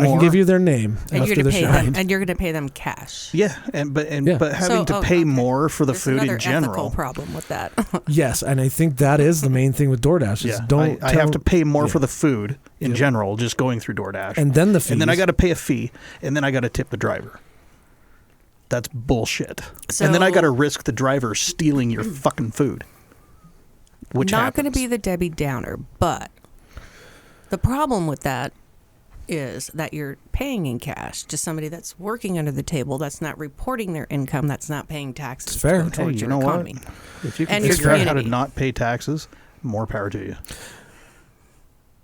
Speaker 1: name
Speaker 2: and
Speaker 1: after the show.
Speaker 2: And you're going to pay them cash.
Speaker 4: Yeah, but having to pay more for the food in general.
Speaker 2: Ethical problem with that.
Speaker 1: Yes, and I think that is the main thing with DoorDash.
Speaker 4: I have to pay more for the food in general, just going through DoorDash,
Speaker 1: and then the fees,
Speaker 4: and then I got to pay a fee, and then I got to tip the driver. That's bullshit.
Speaker 2: So,
Speaker 4: and then I got to risk the driver stealing your fucking food. Which
Speaker 2: not going to be the Debbie Downer, but the problem with that is that you're paying in cash to somebody that's working under the table, that's not reporting their income, that's not paying taxes.
Speaker 1: It's fair.
Speaker 2: Towards
Speaker 4: you
Speaker 2: your
Speaker 4: know
Speaker 2: economy.
Speaker 4: What? If you can figure out how to not pay taxes, more power to you.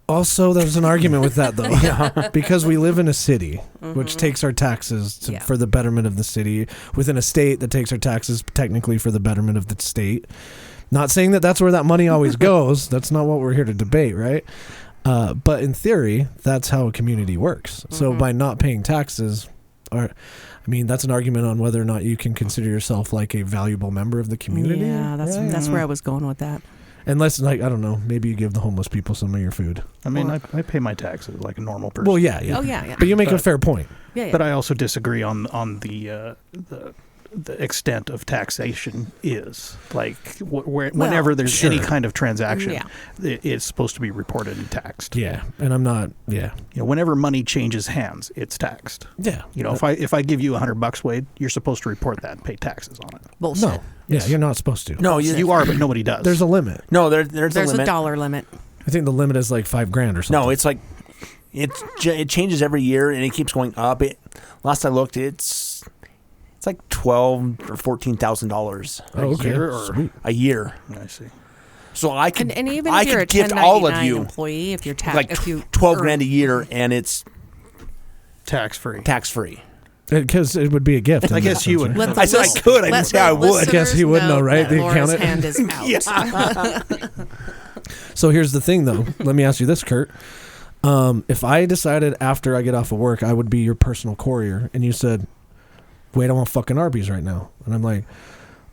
Speaker 1: Also, there's an argument with that, though, because we live in a city, which takes our taxes for the betterment of the city, within a state that takes our taxes technically for the betterment of the state. Not saying that that's where that money always goes. That's not what we're here to debate, right? But in theory, that's how a community works. So by not paying taxes, that's an argument on whether or not you can consider yourself like a valuable member of the community.
Speaker 2: Yeah, that's where I was going with that.
Speaker 1: Unless, like, I don't know, maybe you give the homeless people some of your food.
Speaker 4: I mean, I pay my taxes like a normal person.
Speaker 1: Well, yeah.
Speaker 2: Oh, yeah.
Speaker 1: But you make a fair point.
Speaker 2: Yeah.
Speaker 4: But I also disagree on the extent of taxation is. Like, whenever there's any kind of transaction, it's supposed to be reported and taxed.
Speaker 1: Yeah, and I'm not,
Speaker 4: whenever money changes hands, it's taxed.
Speaker 1: Yeah.
Speaker 4: If I give you $100, Wade, you're supposed to report that and pay taxes on it.
Speaker 2: Bullshit.
Speaker 1: No. Yeah, you're not supposed to.
Speaker 4: No, you are, but nobody does.
Speaker 1: There's a limit.
Speaker 3: No, there's a limit.
Speaker 2: There's a dollar limit.
Speaker 1: I think the limit is like $5,000 or something.
Speaker 3: No, it's like it changes every year and it keeps going up. Last I looked, it's like $12,000 or $14,000 a year.
Speaker 4: I see.
Speaker 3: So I could
Speaker 2: and even
Speaker 3: I
Speaker 2: if you're
Speaker 3: could
Speaker 2: a
Speaker 3: gift all of you
Speaker 2: employee, if you're
Speaker 3: like $12,000 a year, and it's
Speaker 4: tax free.
Speaker 3: Tax free.
Speaker 1: Because it would be a gift.
Speaker 4: I guess you would.
Speaker 3: I said I could. I didn't say I would.
Speaker 1: I guess he would know, right? The
Speaker 2: Laura's
Speaker 1: accountant.
Speaker 2: hand is out.
Speaker 3: Yeah.
Speaker 1: So here's the thing, though. Let me ask you this, Kurt. If I decided after I get off of work I would be your personal courier, and you said, "Wait, I want fucking Arby's right now," and I'm like,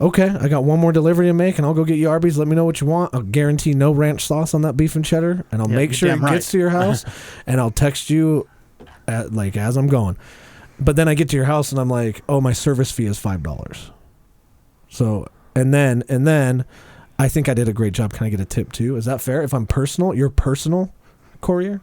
Speaker 1: "Okay, I got one more delivery to make, and I'll go get you Arby's. Let me know what you want. I'll guarantee no ranch sauce on that beef and cheddar, and I'll make sure it gets to your house, and I'll text you as I'm going." But then I get to your house and I'm like, "Oh, my service fee is $5." So and then I think I did a great job. Can I get a tip too? Is that fair? If I'm your personal courier?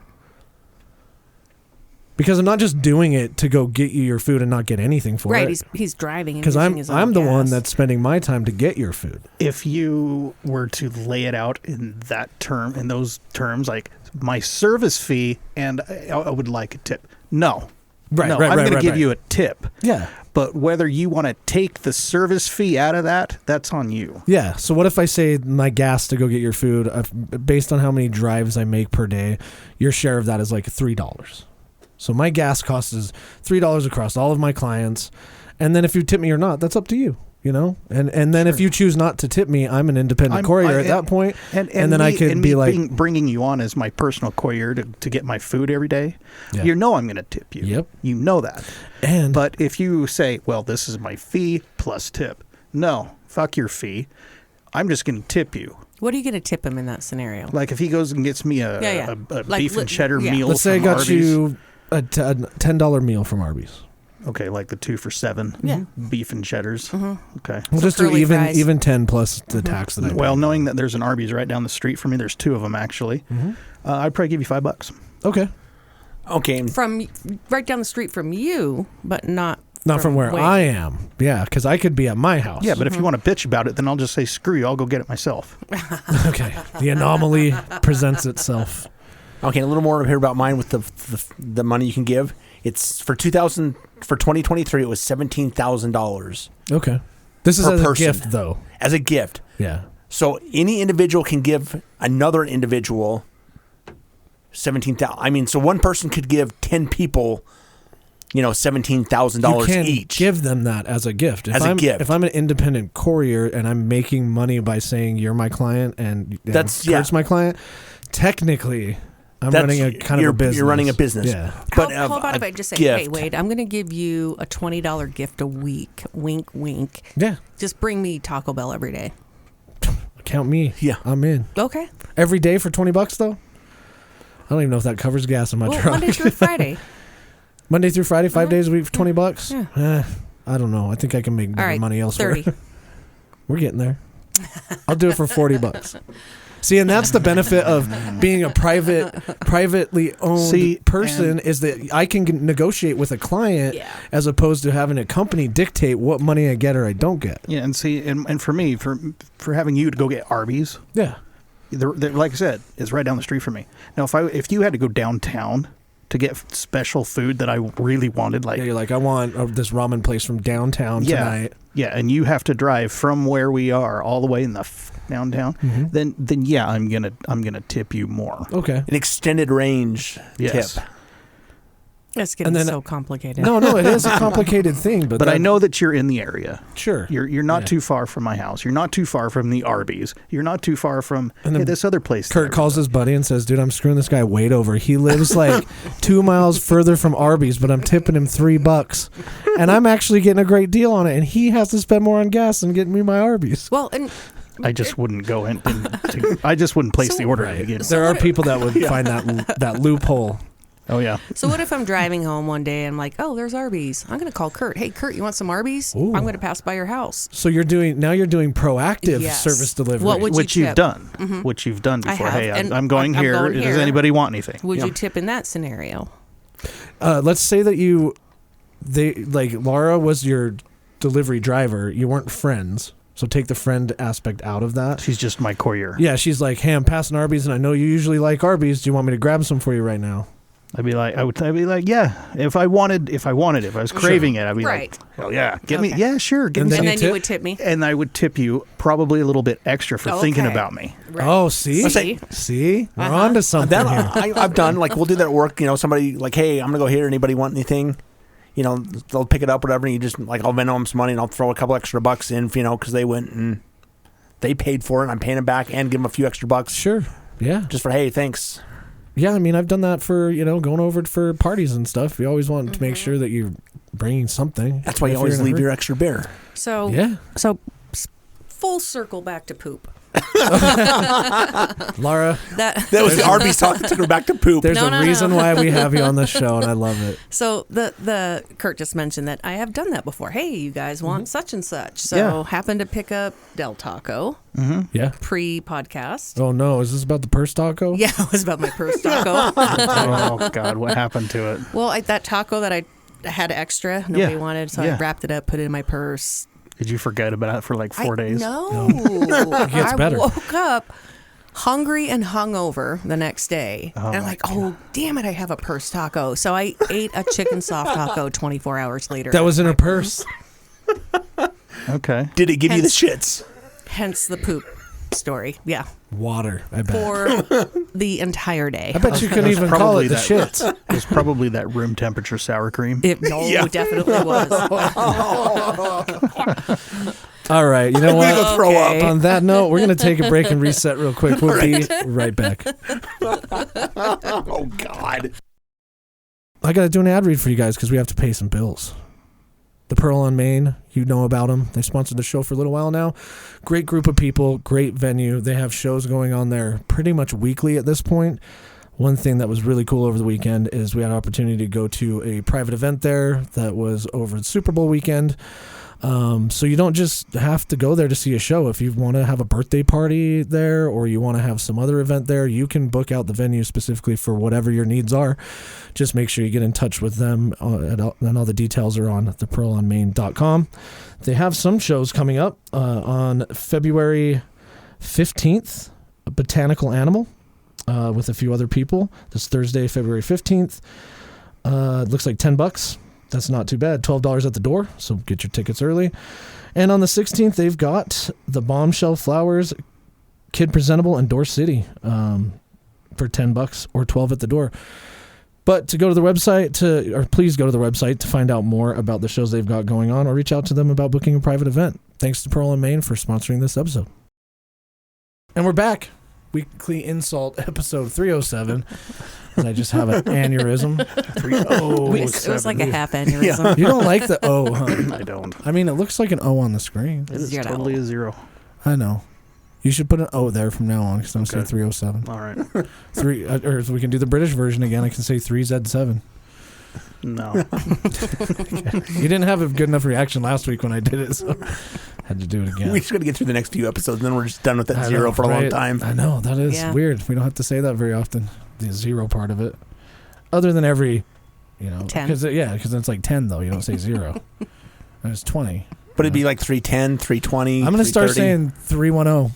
Speaker 1: Because I'm not just doing it to go get you your food and not get anything for it.
Speaker 2: Right, he's driving.
Speaker 1: Because I'm the one that's spending my time to get your food.
Speaker 4: If you were to lay it out in those terms, like my service fee, and I would like a tip. No.
Speaker 1: Right,
Speaker 4: no,
Speaker 1: right,
Speaker 4: I'm going to give
Speaker 1: right.
Speaker 4: you a tip.
Speaker 1: Yeah.
Speaker 4: But whether you want to take the service fee out of that's on you.
Speaker 1: Yeah. So what if I say my gas to go get your food, based on how many drives I make per day, your share of that is like $3. So my gas cost is $3 across all of my clients. And then if you tip me or not, that's up to you. You know, and then if you choose not to tip me, I'm an independent courier at that point, and then I could be like
Speaker 4: bringing you on as my personal courier to get my food every day.
Speaker 1: Yeah.
Speaker 4: You know I'm going to tip you.
Speaker 1: Yep,
Speaker 4: you know that. But if you say, "Well, this is my fee plus tip," no, fuck your fee. I'm just going to tip you.
Speaker 2: What are you going to tip him in that scenario?
Speaker 4: Like if he goes and gets me a beef and cheddar meal.
Speaker 1: Let's say I got
Speaker 4: Arby's.
Speaker 1: You a $10 meal from Arby's.
Speaker 4: Okay, like the 2 for $7 beef and cheddars.
Speaker 2: Mm-hmm.
Speaker 4: Okay.
Speaker 1: We'll just do even 10 plus the tax that I pay.
Speaker 4: Well, knowing that there's an Arby's right down the street from me, there's 2 of them actually. I'd probably give you $5.
Speaker 1: Okay.
Speaker 2: From right down the street from you, but not
Speaker 1: from where I am. Yeah, because I could be at my house.
Speaker 4: Yeah, but if you want to bitch about it, then I'll just say screw you. I'll go get it myself.
Speaker 1: Okay. The anomaly presents itself.
Speaker 3: Okay, a little more here about mine with the money you can give. It's for 2023. It was $17,000.
Speaker 1: Okay, this is as a gift, though.
Speaker 3: As a gift,
Speaker 1: yeah.
Speaker 3: So any individual can give another individual $17,000. I mean, so one person could give 10 people, $17,000 each.
Speaker 1: Give them that as a gift. If I'm an independent courier and I'm making money by saying you're my client and Kurt's my client, technically. I'm running a kind of a business.
Speaker 3: You're running a business.
Speaker 1: Yeah.
Speaker 3: But
Speaker 2: how about if I just say, "Hey, Wade, I'm going to give you a $20 gift a week." Wink, wink.
Speaker 1: Yeah.
Speaker 2: Just bring me Taco Bell every day.
Speaker 1: Count me.
Speaker 3: Yeah.
Speaker 1: I'm in.
Speaker 2: Okay.
Speaker 1: Every day for $20 though? I don't even know if that covers gas in my truck.
Speaker 2: Monday through Friday.
Speaker 1: Monday through Friday, 5 days a week for $20?
Speaker 2: Yeah.
Speaker 1: I don't know. I think I can make more money elsewhere.
Speaker 2: 30.
Speaker 1: We're getting there. I'll do it for $40. See, and that's the benefit of being a privately owned person is that I can negotiate with a client as opposed to having a company dictate what money I get or I don't get.
Speaker 4: Yeah, and see, and for me, for having you to go get Arby's, like I said, it's right down the street from me. Now, if you had to go downtown to get special food that I really wanted, like
Speaker 1: you're like, I want this ramen place from downtown tonight.
Speaker 4: Yeah, and you have to drive from where we are all the way in the downtown. Then I'm gonna tip you more.
Speaker 1: Okay,
Speaker 3: an extended range tip.
Speaker 2: It's getting so complicated.
Speaker 1: No, it is a complicated thing. But
Speaker 4: I know that you're in the area.
Speaker 1: Sure.
Speaker 4: You're not too far from my house. You're not too far from the Arby's. You're not too far from this other place.
Speaker 1: Kurt calls his buddy and says, "Dude, I'm screwing this guy Wade over. He lives like 2 miles further from Arby's, but I'm tipping him $3. And I'm actually getting a great deal on it. And he has to spend more on gas than getting me my Arby's."
Speaker 2: Well, and
Speaker 4: I just wouldn't go in. I just wouldn't place the order again.
Speaker 1: There are people that would find that loophole.
Speaker 4: Oh, yeah.
Speaker 2: So what if I'm driving home one day and I'm like, "Oh, there's Arby's. I'm going to call Kurt. Hey, Kurt, you want some Arby's?
Speaker 1: Ooh.
Speaker 2: I'm going to pass by your house."
Speaker 1: So you're doing proactive service delivery.
Speaker 2: What would
Speaker 4: which
Speaker 2: you
Speaker 4: you've
Speaker 2: tip?
Speaker 4: done. Which you've done before.
Speaker 2: I have.
Speaker 4: Hey,
Speaker 2: And
Speaker 4: I'm going here. Does anybody want anything?
Speaker 2: Would you tip in that scenario?
Speaker 1: Let's say that Laura was your delivery driver. You weren't friends. So take the friend aspect out of that.
Speaker 4: She's just my courier.
Speaker 1: Yeah, she's like, hey, I'm passing Arby's, and I know you usually like Arby's. Do you want me to grab some for you right now?
Speaker 4: I'd be like, yeah. If I was craving it, I'd be like, hell yeah, get me, yeah, sure, give me.
Speaker 2: And
Speaker 4: some.
Speaker 2: then you would tip me.
Speaker 4: And I would tip you probably a little bit extra for thinking about me.
Speaker 2: Right.
Speaker 1: Oh, see, we're on to something here.
Speaker 3: I've done, like, we'll do that at work. You know, somebody like, hey, I'm gonna go here. Anybody want anything? You know, they'll pick it up, whatever. And you just like, I'll Venmo them some money, and I'll throw a couple extra bucks in, you know, because they went and they paid for it. And I'm paying them back and give them a few extra bucks.
Speaker 1: Sure, yeah,
Speaker 3: just for hey, thanks.
Speaker 1: Yeah, I mean, I've done that for, you know, going over for parties and stuff. You always want to make sure that you're bringing something.
Speaker 3: That's why you always leave your extra beer.
Speaker 2: So, full circle back to poop.
Speaker 1: Laura,
Speaker 3: that was the Arby's talk that took her back to poop.
Speaker 1: There's a reason why we have you on this show, and I love it.
Speaker 2: So the Kurt just mentioned that I have done that before. Hey, you guys want such and such? So happened to pick up Del Taco.
Speaker 1: Yeah.
Speaker 2: Pre-podcast.
Speaker 1: Oh no, is this about the purse taco?
Speaker 2: Yeah, it was about my purse taco.
Speaker 4: Oh God, what happened to it?
Speaker 2: Well, that taco that I had extra, nobody wanted, so I wrapped it up, put it in my purse.
Speaker 4: Did you forget about it for like 4 days?
Speaker 2: No.
Speaker 1: It gets better.
Speaker 2: I woke up hungry and hungover the next day. And I'm like, oh, damn it, I have a purse taco. So I ate a chicken soft taco 24 hours later.
Speaker 1: That was in her purse.
Speaker 4: Okay.
Speaker 3: Did it give you the shits?
Speaker 2: Hence the poop story. Yeah.
Speaker 1: Water, I bet.
Speaker 2: For the entire day.
Speaker 1: I bet you couldn't even call it the shits.
Speaker 4: It was probably that room temperature sour cream.
Speaker 2: It definitely was.
Speaker 1: All right, you know what?
Speaker 3: Go throw up.
Speaker 1: On that note, we're going to take a break and reset real quick. We'll be right back.
Speaker 3: Oh, God.
Speaker 1: I got to do an ad read for you guys because we have to pay some bills. The Pearl on Main, you know about them. They sponsored the show for a little while now. Great group of people, great venue. They have shows going on there pretty much weekly at this point. One thing that was really cool over the weekend is we had an opportunity to go to a private event there that was over the Super Bowl weekend. So you don't just have to go there to see a show. If you want to have a birthday party there or you want to have some other event there, you can book out the venue specifically for whatever your needs are. Just make sure you get in touch with them, and all the details are on thepearlonmain.com. They have some shows coming up on February 15th, a Botanical Animal with a few other people. This Thursday, February 15th. It looks like $10. That's not too bad. $12 at the door, so get your tickets early. And on the 16th, they've got the Bombshell Flowers, Kid Presentable, and Door City for $10 or $12 at the door. But to go to the website, please go to the website to find out more about the shows they've got going on, or reach out to them about booking a private event. Thanks to Pearl and Main for sponsoring this episode. And we're back. Weekly InSalt, episode 307. I just have an aneurysm.
Speaker 2: It was like a half aneurysm.
Speaker 1: Yeah. You don't like the O, huh?
Speaker 4: I don't.
Speaker 1: I mean, it looks like an O on the screen.
Speaker 4: It is totally a 0.
Speaker 1: I know. You should put an O there from now on because I'm saying 307.
Speaker 4: All right.
Speaker 1: Or we can do the British version again. I can say 3Z7.
Speaker 4: No.
Speaker 1: You didn't have a good enough reaction last week when I did it, so I had to do it again.
Speaker 3: We just got to get through the next few episodes, and then we're just done with that zero for a long time.
Speaker 1: I know. That is weird. We don't have to say that very often, the zero part of it. Other than every, 10. Because it's like 10, though. You don't say 0. And it's 20.
Speaker 3: But it'd be like 310, 320,
Speaker 1: I'm going to start saying 310.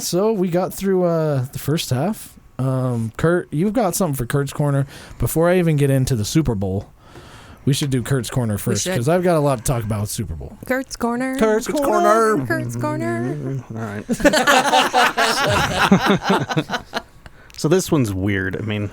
Speaker 1: So we got through the first half. Kurt, you've got something for Kurt's Corner. Before I even get into the Super Bowl, we should do Kurt's Corner first because I've got a lot to talk about with Super Bowl.
Speaker 2: Kurt's Corner.
Speaker 3: Kurt's Corner.
Speaker 2: Kurt's Corner.
Speaker 4: All right. So this one's weird. I mean,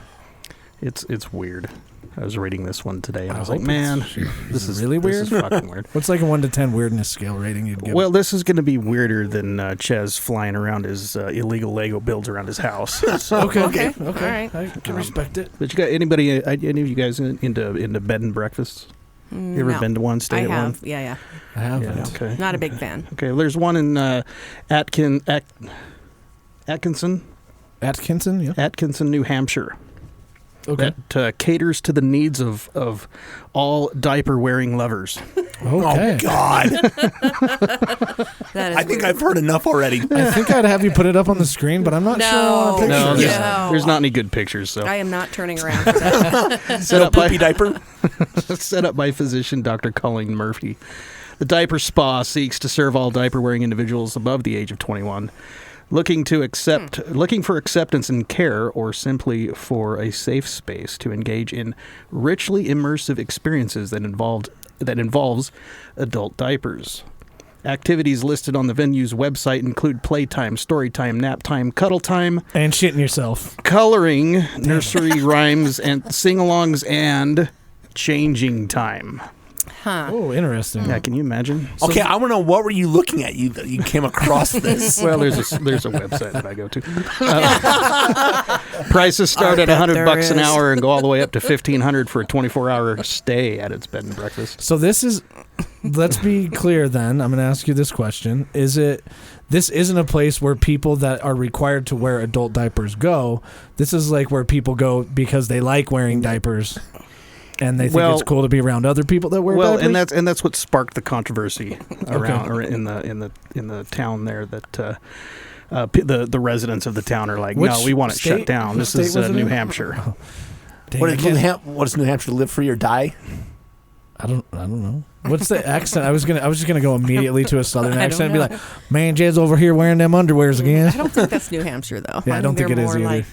Speaker 4: it's weird. I was reading this one today, and I was like, man, this is
Speaker 1: really weird.
Speaker 4: This is fucking weird.
Speaker 1: What's like a 1 to 10 weirdness scale rating you'd give?
Speaker 4: Well, this is going to be weirder than Ches flying around his illegal Lego builds around his house. So,
Speaker 1: okay.
Speaker 2: All right.
Speaker 1: I can respect it.
Speaker 4: But you got any of you guys into bed and breakfasts? You ever been to one? Stay at one?
Speaker 2: Yeah.
Speaker 1: I have.
Speaker 4: Yeah, okay.
Speaker 2: Not a big fan.
Speaker 4: Okay, there's one in Atkinson.
Speaker 1: Atkinson, yeah.
Speaker 4: Atkinson, New Hampshire. that caters to the needs of all diaper-wearing lovers.
Speaker 1: Okay.
Speaker 3: Oh, God.
Speaker 2: That is
Speaker 3: I think
Speaker 2: weird.
Speaker 3: I've heard enough already.
Speaker 1: I think I'd have you put it up on the screen, but I'm not sure on a picture.
Speaker 4: No,
Speaker 2: No.
Speaker 4: there's not any good pictures. So
Speaker 2: I am not turning around for that.
Speaker 4: set up by
Speaker 3: Poopy diaper.
Speaker 4: set up by physician Dr. Colleen Murphy. The Diaper Spa seeks to serve all diaper-wearing individuals above the age of 21, looking for acceptance and care, or simply for a safe space to engage in richly immersive experiences that involves adult diapers. Activities listed on the venue's website include playtime, story time, nap time, cuddle time,
Speaker 1: And shitting yourself.
Speaker 4: coloring, nursery rhymes, and sing-alongs, and changing time.
Speaker 2: Huh.
Speaker 1: Oh, interesting.
Speaker 4: Yeah, can you imagine?
Speaker 3: Okay, I want to know, what were you looking at? You came across this.
Speaker 4: Well, there's a website that I go to. Prices start
Speaker 2: I
Speaker 4: at
Speaker 2: bet
Speaker 4: $100
Speaker 2: there
Speaker 4: an
Speaker 2: is.
Speaker 4: hour and go all the way up to $1,500 for a 24-hour stay at its bed and breakfast.
Speaker 1: So let's be clear then. I'm going to ask you this question. This isn't a place where people that are required to wear adult diapers go. This is like where people go because they like wearing diapers. And they think it's cool to be around other people that wear diapers.
Speaker 4: and that's what sparked the controversy around or in the town there, that the residents of the town are like, no, we want it shut down. This is New Hampshire.
Speaker 1: Oh, dang,
Speaker 3: What does New Hampshire, live free or die?
Speaker 1: I don't know. What's the accent? I was just gonna go immediately to a southern
Speaker 2: I
Speaker 1: accent
Speaker 2: don't
Speaker 1: and be
Speaker 2: know.
Speaker 1: like, "Man, Jay's over here wearing them underwears again."
Speaker 2: I don't think that's New Hampshire, though.
Speaker 1: Yeah, I don't think it
Speaker 2: they're
Speaker 1: is
Speaker 2: more
Speaker 1: either.
Speaker 2: like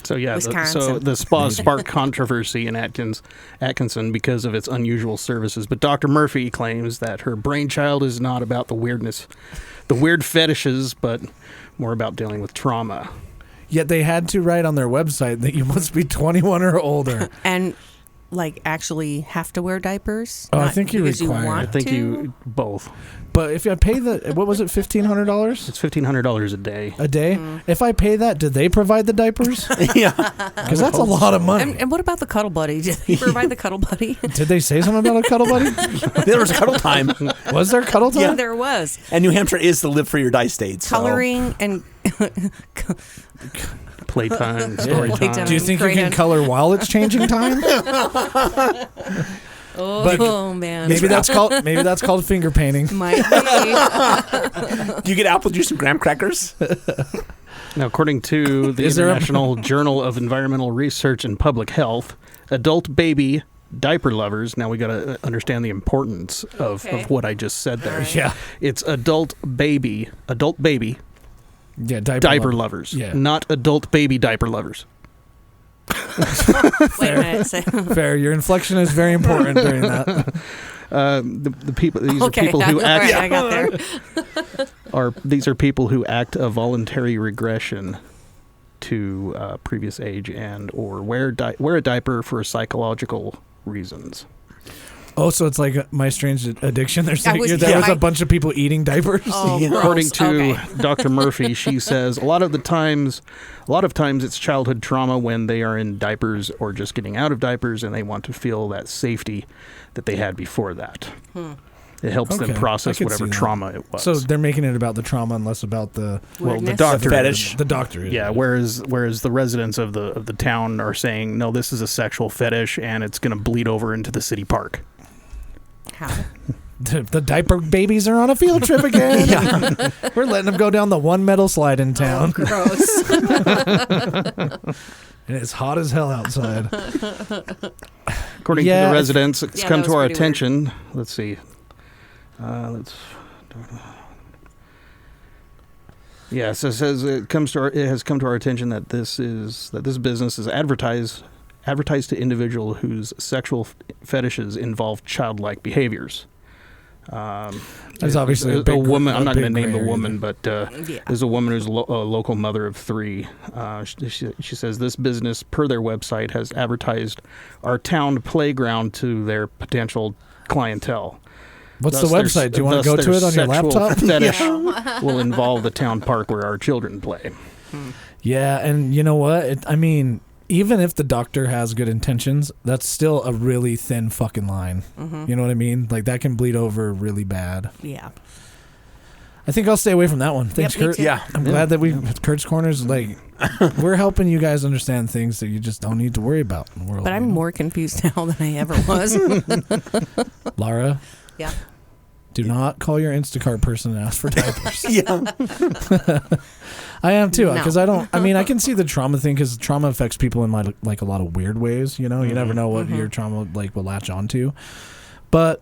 Speaker 4: So yeah,
Speaker 2: Wisconsin.
Speaker 4: the spa sparked controversy in Atkinson because of its unusual services. But Dr. Murphy claims that her brainchild is not about the weird fetishes, but more about dealing with trauma.
Speaker 1: Yet they had to write on their website that you must be 21 or older.
Speaker 2: and like actually have to wear diapers.
Speaker 1: Oh, I
Speaker 2: Not
Speaker 1: think you're
Speaker 2: because
Speaker 1: required.
Speaker 2: You want
Speaker 4: I think
Speaker 2: to?
Speaker 4: you both.
Speaker 1: But if I pay what was it, $1,500
Speaker 4: It's $1,500 a day.
Speaker 1: a day? If I pay that, do they provide the diapers?
Speaker 3: Yeah.
Speaker 1: Because that's a lot of money.
Speaker 2: And what about the cuddle buddy? Did they provide the cuddle buddy?
Speaker 1: Did they say something about a cuddle buddy?
Speaker 3: There was cuddle time.
Speaker 1: Was there cuddle time?
Speaker 2: Yeah, there was
Speaker 3: And New Hampshire is the live free or die state. So.
Speaker 2: coloring and
Speaker 4: Playtime, story
Speaker 2: Playtime.
Speaker 4: time.
Speaker 1: Do you think you can
Speaker 2: Crayon.
Speaker 1: color while it's changing time?
Speaker 2: oh man,
Speaker 1: Maybe that's called finger painting.
Speaker 2: might be.
Speaker 3: Do you get apple juice and graham crackers?
Speaker 4: Now, according to the
Speaker 1: Is there a-
Speaker 4: International Journal of Environmental Research and Public Health, adult baby diaper lovers. Now we got to understand the importance of what I just said there.
Speaker 2: Right.
Speaker 1: Yeah.
Speaker 4: It's adult baby
Speaker 1: Yeah,
Speaker 4: diaper lovers, not adult baby diaper lovers.
Speaker 2: Wait a minute.
Speaker 1: Fair. Your inflection is very important during that.
Speaker 4: The people. These
Speaker 2: Okay,
Speaker 4: are people who
Speaker 2: all
Speaker 4: act.
Speaker 2: right, I got there.
Speaker 4: These are people who act a voluntary regression to previous age and or wear a diaper for psychological reasons.
Speaker 1: Oh, so it's like My Strange Addiction. There
Speaker 2: was
Speaker 1: was a bunch of people eating diapers.
Speaker 2: Oh,
Speaker 3: Yeah.
Speaker 2: gross.
Speaker 4: According to
Speaker 2: Okay.
Speaker 4: Dr. Murphy, she says a lot of times it's childhood trauma when they are in diapers or just getting out of diapers, and they want to feel that safety that they had before that. It helps them
Speaker 1: Okay,
Speaker 4: process
Speaker 1: I could
Speaker 4: whatever
Speaker 1: see that.
Speaker 4: trauma it was.
Speaker 1: So they're making it about the trauma and less about the
Speaker 2: Weirdness.
Speaker 4: doctor
Speaker 3: fetish.
Speaker 1: The doctor. Is.
Speaker 4: Yeah, whereas the residents of the town are saying, no, this is a sexual fetish and it's going to bleed over into the city park.
Speaker 2: How?
Speaker 1: The diaper babies are on a field trip again. We're letting them go down the one metal slide in town.
Speaker 2: Gross.
Speaker 1: And it's hot as hell outside.
Speaker 4: According to the residents, it's
Speaker 2: Yeah,
Speaker 4: come
Speaker 2: that
Speaker 4: to
Speaker 2: was
Speaker 4: our
Speaker 2: pretty
Speaker 4: attention. Let's see. Yeah, so it says it has come to our attention that this business is advertised to individual whose sexual fetishes involve childlike behaviors.
Speaker 1: There's obviously a big
Speaker 4: woman. I'm not going to
Speaker 1: big
Speaker 4: name the
Speaker 1: gray area
Speaker 4: woman, but there's a woman who's a local mother of 3. She says this business, per their website, has advertised our town playground to their potential clientele.
Speaker 1: What's
Speaker 4: Thus
Speaker 1: the website? Do you want to go to it on your laptop?
Speaker 4: Fetish will involve the town park where our children play.
Speaker 1: Yeah, and you know what? I mean, even if the doctor has good intentions, that's still a really thin fucking line. You know what I mean? Like, that can bleed over really bad.
Speaker 2: Yeah.
Speaker 1: I think I'll stay away from that one. Thanks,
Speaker 2: me
Speaker 1: Kurt.
Speaker 2: too.
Speaker 3: Yeah.
Speaker 1: I'm glad that Kurt's Corners, like, we're helping you guys understand things that you just don't need to worry about in the world.
Speaker 2: But I'm more confused now than I ever was.
Speaker 1: Lara,
Speaker 2: Yeah.
Speaker 1: do not call your Instacart person and ask for diapers.
Speaker 3: Yeah.
Speaker 1: I am too,
Speaker 2: No.
Speaker 1: because I mean, I can see the trauma thing, because trauma affects people in like a lot of weird ways. You know, you never know what your trauma will latch onto, but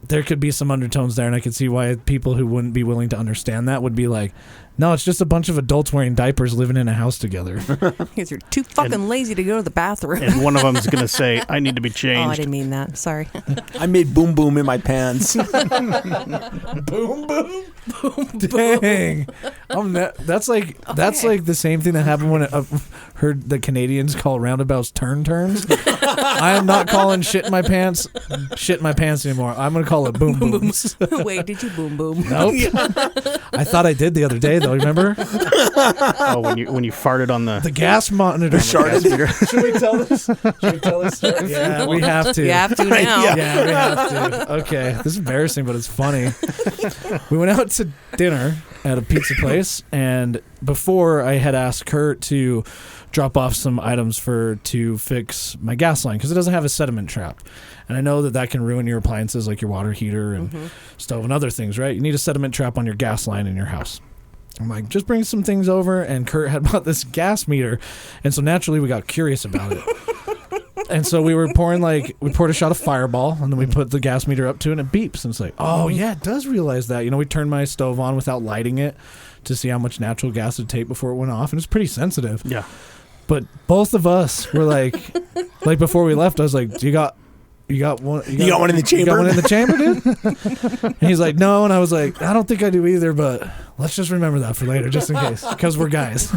Speaker 1: there could be some undertones there, and I could see why people who wouldn't be willing to understand that would be like, no, it's just a bunch of adults wearing diapers living in a house together.
Speaker 2: Because you're too fucking lazy to go to the bathroom.
Speaker 4: And one of them is going to say, I need to be
Speaker 2: Oh, I
Speaker 4: changed.
Speaker 2: didn't mean that. Sorry.
Speaker 3: I made boom boom in my pants.
Speaker 1: Boom, boom. Dang. That's like the same thing that happened when I heard the Canadians call roundabouts turns. I am not calling shit in my pants anymore. I'm going to call it boom booms.
Speaker 2: Wait, did you boom boom?
Speaker 1: Nope. I thought I did the other day, though. Remember?
Speaker 4: Oh, when you farted on the
Speaker 1: gas monitor.
Speaker 3: Sharded.
Speaker 1: Should we tell this? Should we tell this story? Yeah, we have to.
Speaker 2: You have to now.
Speaker 1: Yeah, we have to. Okay, this is embarrassing, but it's funny. We went out to dinner at a pizza place, and before I had asked Kurt to drop off some items to fix my gas line, because it doesn't have a sediment trap. And I know that can ruin your appliances like your water heater and stove and other things, right? You need a sediment trap on your gas line in your house. I'm like, just bring some things over, and Kurt had bought this gas meter, and so naturally we got curious about it. And so we poured a shot of Fireball, and then we put the gas meter up to it, and it beeps, and it's like, oh yeah, it does realize that. You know, we turned my stove on without lighting it to see how much natural gas it would take before it went off, and it's pretty sensitive.
Speaker 4: Yeah.
Speaker 1: But both of us were like before we left, I was like, you got one in the chamber? You got one in the chamber, dude? And he's like, no. And I was like, I don't think I do either, but let's just remember that for later, just in case, because we're guys.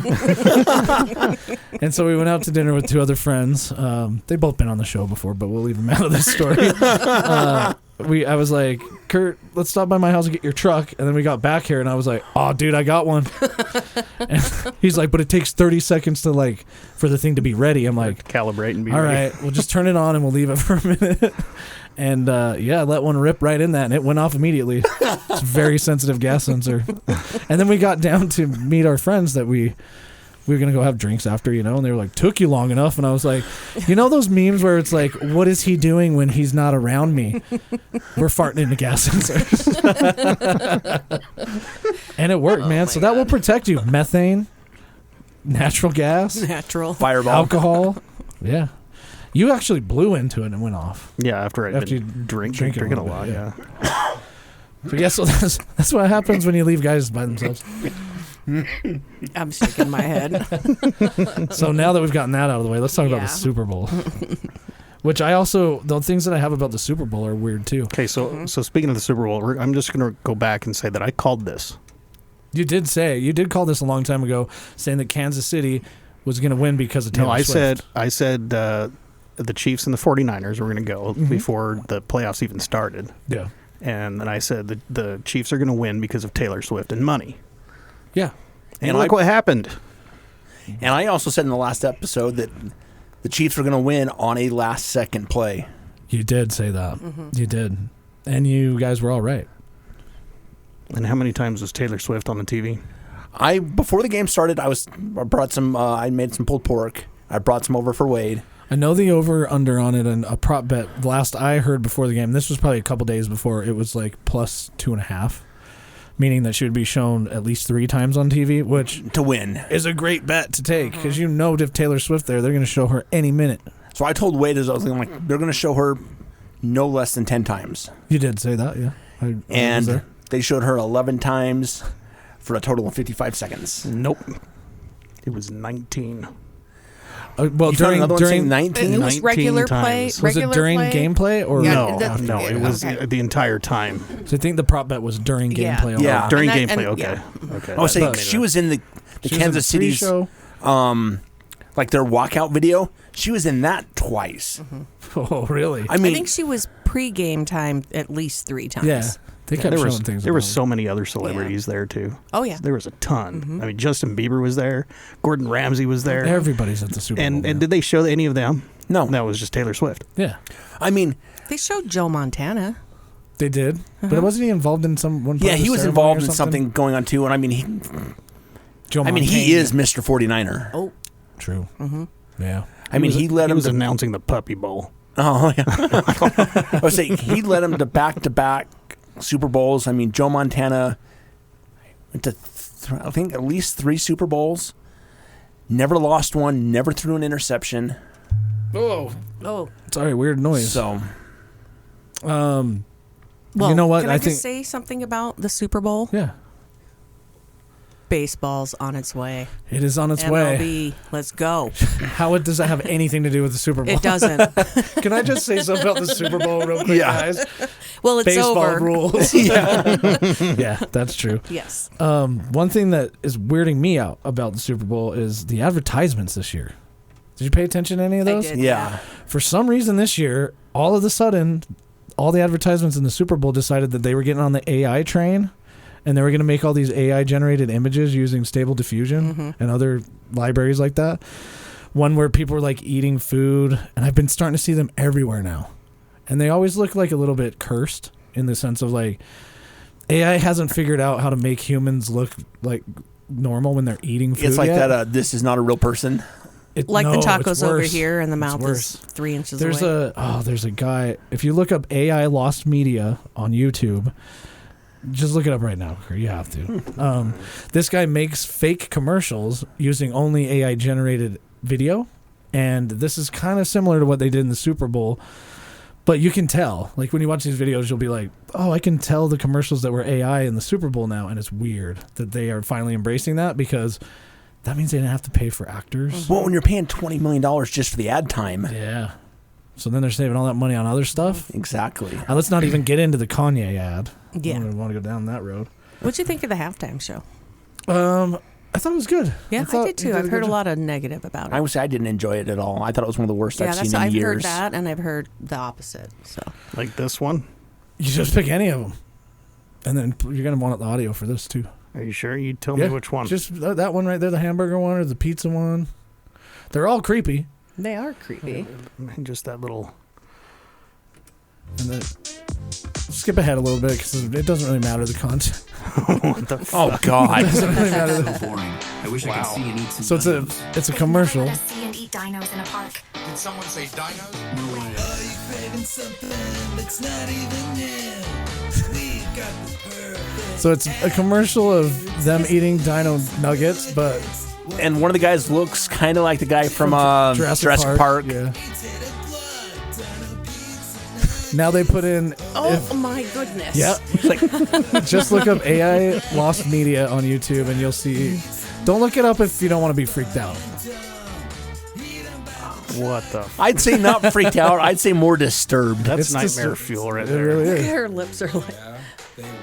Speaker 1: And so we went out to dinner with two other friends. They've both been on the show before, but we'll leave them out of this story. I was like, Kurt, let's stop by my house and get your truck. And then we got back here, and I was like, oh, dude, I got one. And he's like, but it takes 30 seconds to for the thing to be ready. I'm like,
Speaker 4: calibrate and be
Speaker 1: all
Speaker 4: ready.
Speaker 1: right, we'll just turn it on and we'll leave it for a minute. And I let one rip right in that, and it went off immediately. It's a very sensitive gas sensor. And then we got down to meet our friends that we were going to go have drinks after, and they were like, took you long enough. And I was like, those memes where it's like, what is he doing when he's not around me? We're farting into gas sensors. And it worked, man. So that will protect you. Methane, natural gas,
Speaker 2: Natural.
Speaker 3: Fireball.
Speaker 1: alcohol. Yeah. You actually blew into it and it went off.
Speaker 4: Yeah, after
Speaker 1: you
Speaker 4: drinking a lot, yeah.
Speaker 1: So yeah, so that's what happens when you leave guys by themselves.
Speaker 2: I'm shaking my head.
Speaker 1: So now that we've gotten that out of the way, let's talk about the Super Bowl. Which the things that I have about the Super Bowl are weird too.
Speaker 4: Okay, so speaking of the Super Bowl, I'm just going to go back and say that I called this.
Speaker 1: You did call this a long time ago, saying that Kansas City was going to win because of Taylor Swift.
Speaker 4: I said the Chiefs and the 49ers were going to go before the playoffs even started.
Speaker 1: Yeah.
Speaker 4: And then I said the Chiefs are going to win because of Taylor Swift and money.
Speaker 1: Yeah.
Speaker 4: And look what happened.
Speaker 3: And I also said in the last episode that the Chiefs were going to win on a last-second play.
Speaker 1: You did say that. You did. And you guys were all right.
Speaker 4: And how many times was Taylor Swift on the TV?
Speaker 3: Before the game started, I made some pulled pork. I brought some over for Wade.
Speaker 1: I know the over-under on it, and a prop bet. Last I heard before the game, this was probably a couple days before, it was like plus 2.5, meaning that she would be shown at least 3 times on TV, which
Speaker 3: to win
Speaker 1: is a great bet to take, because if Taylor Swift there, they're going to show her any minute.
Speaker 3: So I told Wade, they're going to show her no less than 10 times.
Speaker 1: You did say that, yeah.
Speaker 3: And they showed her 11 times for a total of 55 seconds.
Speaker 4: Nope. It was 19.
Speaker 1: Well, during
Speaker 3: 19,
Speaker 2: it was regular play.
Speaker 1: Was it during gameplay or
Speaker 4: no? It was the entire time.
Speaker 1: So I think the prop bet was during gameplay.
Speaker 3: Yeah,
Speaker 4: during gameplay. Okay. Okay.
Speaker 3: I was saying she was in the Kansas City's
Speaker 1: show.
Speaker 3: Like their walkout video. She was in that twice.
Speaker 1: Oh, really?
Speaker 2: I think she was pre-game time at least 3 times.
Speaker 1: Yeah. They kept showing things.
Speaker 4: There were so many other celebrities there too.
Speaker 2: Oh yeah,
Speaker 4: there was a ton. I mean, Justin Bieber was there. Gordon Ramsay was there.
Speaker 1: Everybody's at the Super Bowl.
Speaker 4: And did they show any of them?
Speaker 3: No,
Speaker 4: that was just Taylor Swift.
Speaker 1: Yeah,
Speaker 3: I mean,
Speaker 2: they showed Joe Montana.
Speaker 1: They did, but wasn't he involved in one?
Speaker 3: Yeah, he was involved in something going on too, and I mean, he is Mr. 49er.
Speaker 2: Oh,
Speaker 1: true. Yeah,
Speaker 3: I mean, he
Speaker 4: was announcing the Puppy Bowl.
Speaker 3: Oh yeah, I was saying he led him to back Super Bowls. I mean, Joe Montana went to I think at least 3 Super Bowls. Never lost one. Never threw an interception.
Speaker 2: Oh,
Speaker 1: sorry, weird noise.
Speaker 3: So,
Speaker 2: well,
Speaker 1: you know what?
Speaker 2: Can I just say something about the Super Bowl?
Speaker 1: Yeah.
Speaker 2: Baseball's on its way.
Speaker 1: It is on its way.
Speaker 2: MLB, let's go.
Speaker 1: How does that have anything to do with the Super Bowl?
Speaker 2: It doesn't.
Speaker 1: Can I just say something about the Super Bowl real quick, guys?
Speaker 2: Well, it's
Speaker 1: Baseball
Speaker 2: over.
Speaker 1: rules. Yeah, that's true.
Speaker 2: Yes.
Speaker 1: One thing that is weirding me out about the Super Bowl is the advertisements this year. Did you pay attention to any of those?
Speaker 2: I did,
Speaker 3: yeah.
Speaker 1: For some reason this year, all of a sudden, all the advertisements in the Super Bowl decided that they were getting on the AI train. And they were going to make all these AI-generated images using Stable Diffusion and other libraries like that. One where people were like eating food, and I've been starting to see them everywhere now. And they always look like a little bit cursed in the sense of like AI hasn't figured out how to make humans look like normal when they're eating food.
Speaker 3: It's like
Speaker 1: yet.
Speaker 3: that. This is not a real person.
Speaker 2: The tacos over here, and the mouth is 3 inches away.
Speaker 1: There's a guy. If you look up AI Lost Media on YouTube. Just look it up right now. You have to. This guy makes fake commercials using only AI-generated video, and this is kind of similar to what they did in the Super Bowl. But you can tell, like when you watch these videos, you'll be like, "Oh, I can tell the commercials that were AI in the Super Bowl now," and it's weird that they are finally embracing that because that means they didn't have to pay for actors.
Speaker 3: Well, when you're paying $20 million just for the ad time,
Speaker 1: yeah. So then they're saving all that money on other stuff.
Speaker 3: Exactly.
Speaker 1: Now let's not even get into the Kanye ad.
Speaker 2: Yeah.
Speaker 1: I don't want to go down that road.
Speaker 2: What'd you think of the halftime show?
Speaker 1: I thought it was good.
Speaker 2: Yeah, I did too. I've heard a lot of negative about it.
Speaker 3: I would say I didn't enjoy it at all. I thought it was one of the worst I've seen in
Speaker 2: I've
Speaker 3: years.
Speaker 2: heard that, and I've heard the opposite. So,
Speaker 4: like this one,
Speaker 1: you just pick any of them, and then you're gonna want the audio for this too.
Speaker 4: Are you sure? You tell me which one.
Speaker 1: Just that one right there, the hamburger one or the pizza one. They're all creepy.
Speaker 2: They are creepy.
Speaker 4: Just that little.
Speaker 1: And then skip ahead a little bit because it doesn't really matter the content.
Speaker 3: What the fuck? Oh God!
Speaker 1: It doesn't really matter.
Speaker 5: So boring. I wish I could see and eat some.
Speaker 1: So it's a commercial.
Speaker 6: See and eat dinos in a park.
Speaker 5: Did someone say dinos?
Speaker 6: No way.
Speaker 7: Are you craving something that's not even new? We've got the perfect.
Speaker 1: So it's a commercial of them eating dino nuggets, but
Speaker 3: and one of the guys looks kind of like the guy from Jurassic Park.
Speaker 1: Yeah. Now they put in.
Speaker 2: My goodness.
Speaker 1: Yeah. Just look up AI Lost Media on YouTube and you'll see. Don't look it up if you don't want to be freaked out.
Speaker 4: What the?
Speaker 3: I'd say not freaked out. I'd say more disturbed.
Speaker 4: That's nightmare fuel right there.
Speaker 1: It really is.
Speaker 2: Her lips are like.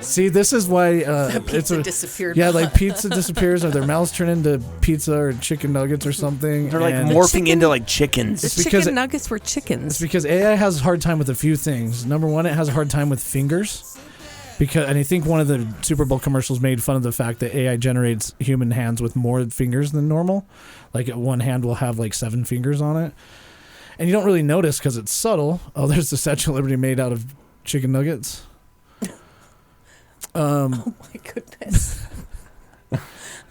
Speaker 1: See, this is why
Speaker 2: Pizza disappeared.
Speaker 1: Yeah, like pizza disappears, or their mouths turn into pizza or chicken nuggets or something.
Speaker 3: They're like morphing into like chickens.
Speaker 2: The chicken nuggets were chickens.
Speaker 1: It's because AI has a hard time with a few things. Number one, it has a hard time with fingers. And I think one of the Super Bowl commercials made fun of the fact that AI generates human hands with more fingers than normal. Like one hand will have like 7 fingers on it. And you don't really notice because it's subtle. Oh, there's the Statue of Liberty made out of chicken nuggets.
Speaker 2: Oh my goodness!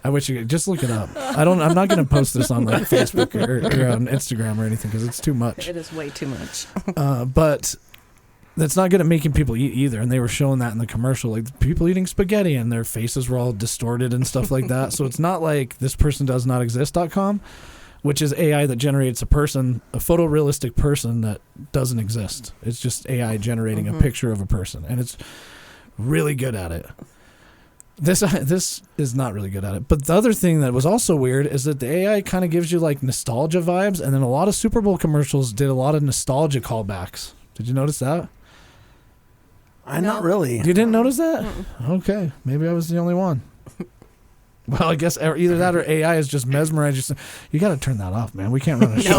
Speaker 1: I wish you could just look it up. I'm not going to post this on like Facebook or on Instagram or anything because it's too much.
Speaker 2: It is way too much.
Speaker 1: But that's not good at making people eat either. And they were showing that in the commercial, like people eating spaghetti and their faces were all distorted and stuff like that. So it's not like thispersondoesnotexist.com, which is AI that generates a photorealistic person that doesn't exist. It's just AI generating a picture of a person, and it's really good at it. This is not really good at it. But the other thing that was also weird is that the AI kind of gives you like nostalgia vibes, and then a lot of Super Bowl commercials did a lot of nostalgia callbacks. Did you notice that?
Speaker 3: Not really.
Speaker 1: You didn't notice that? Okay, maybe I was the only one. Well, I guess either that or AI is just mesmerized. You got to turn that off, man. We can't run a show.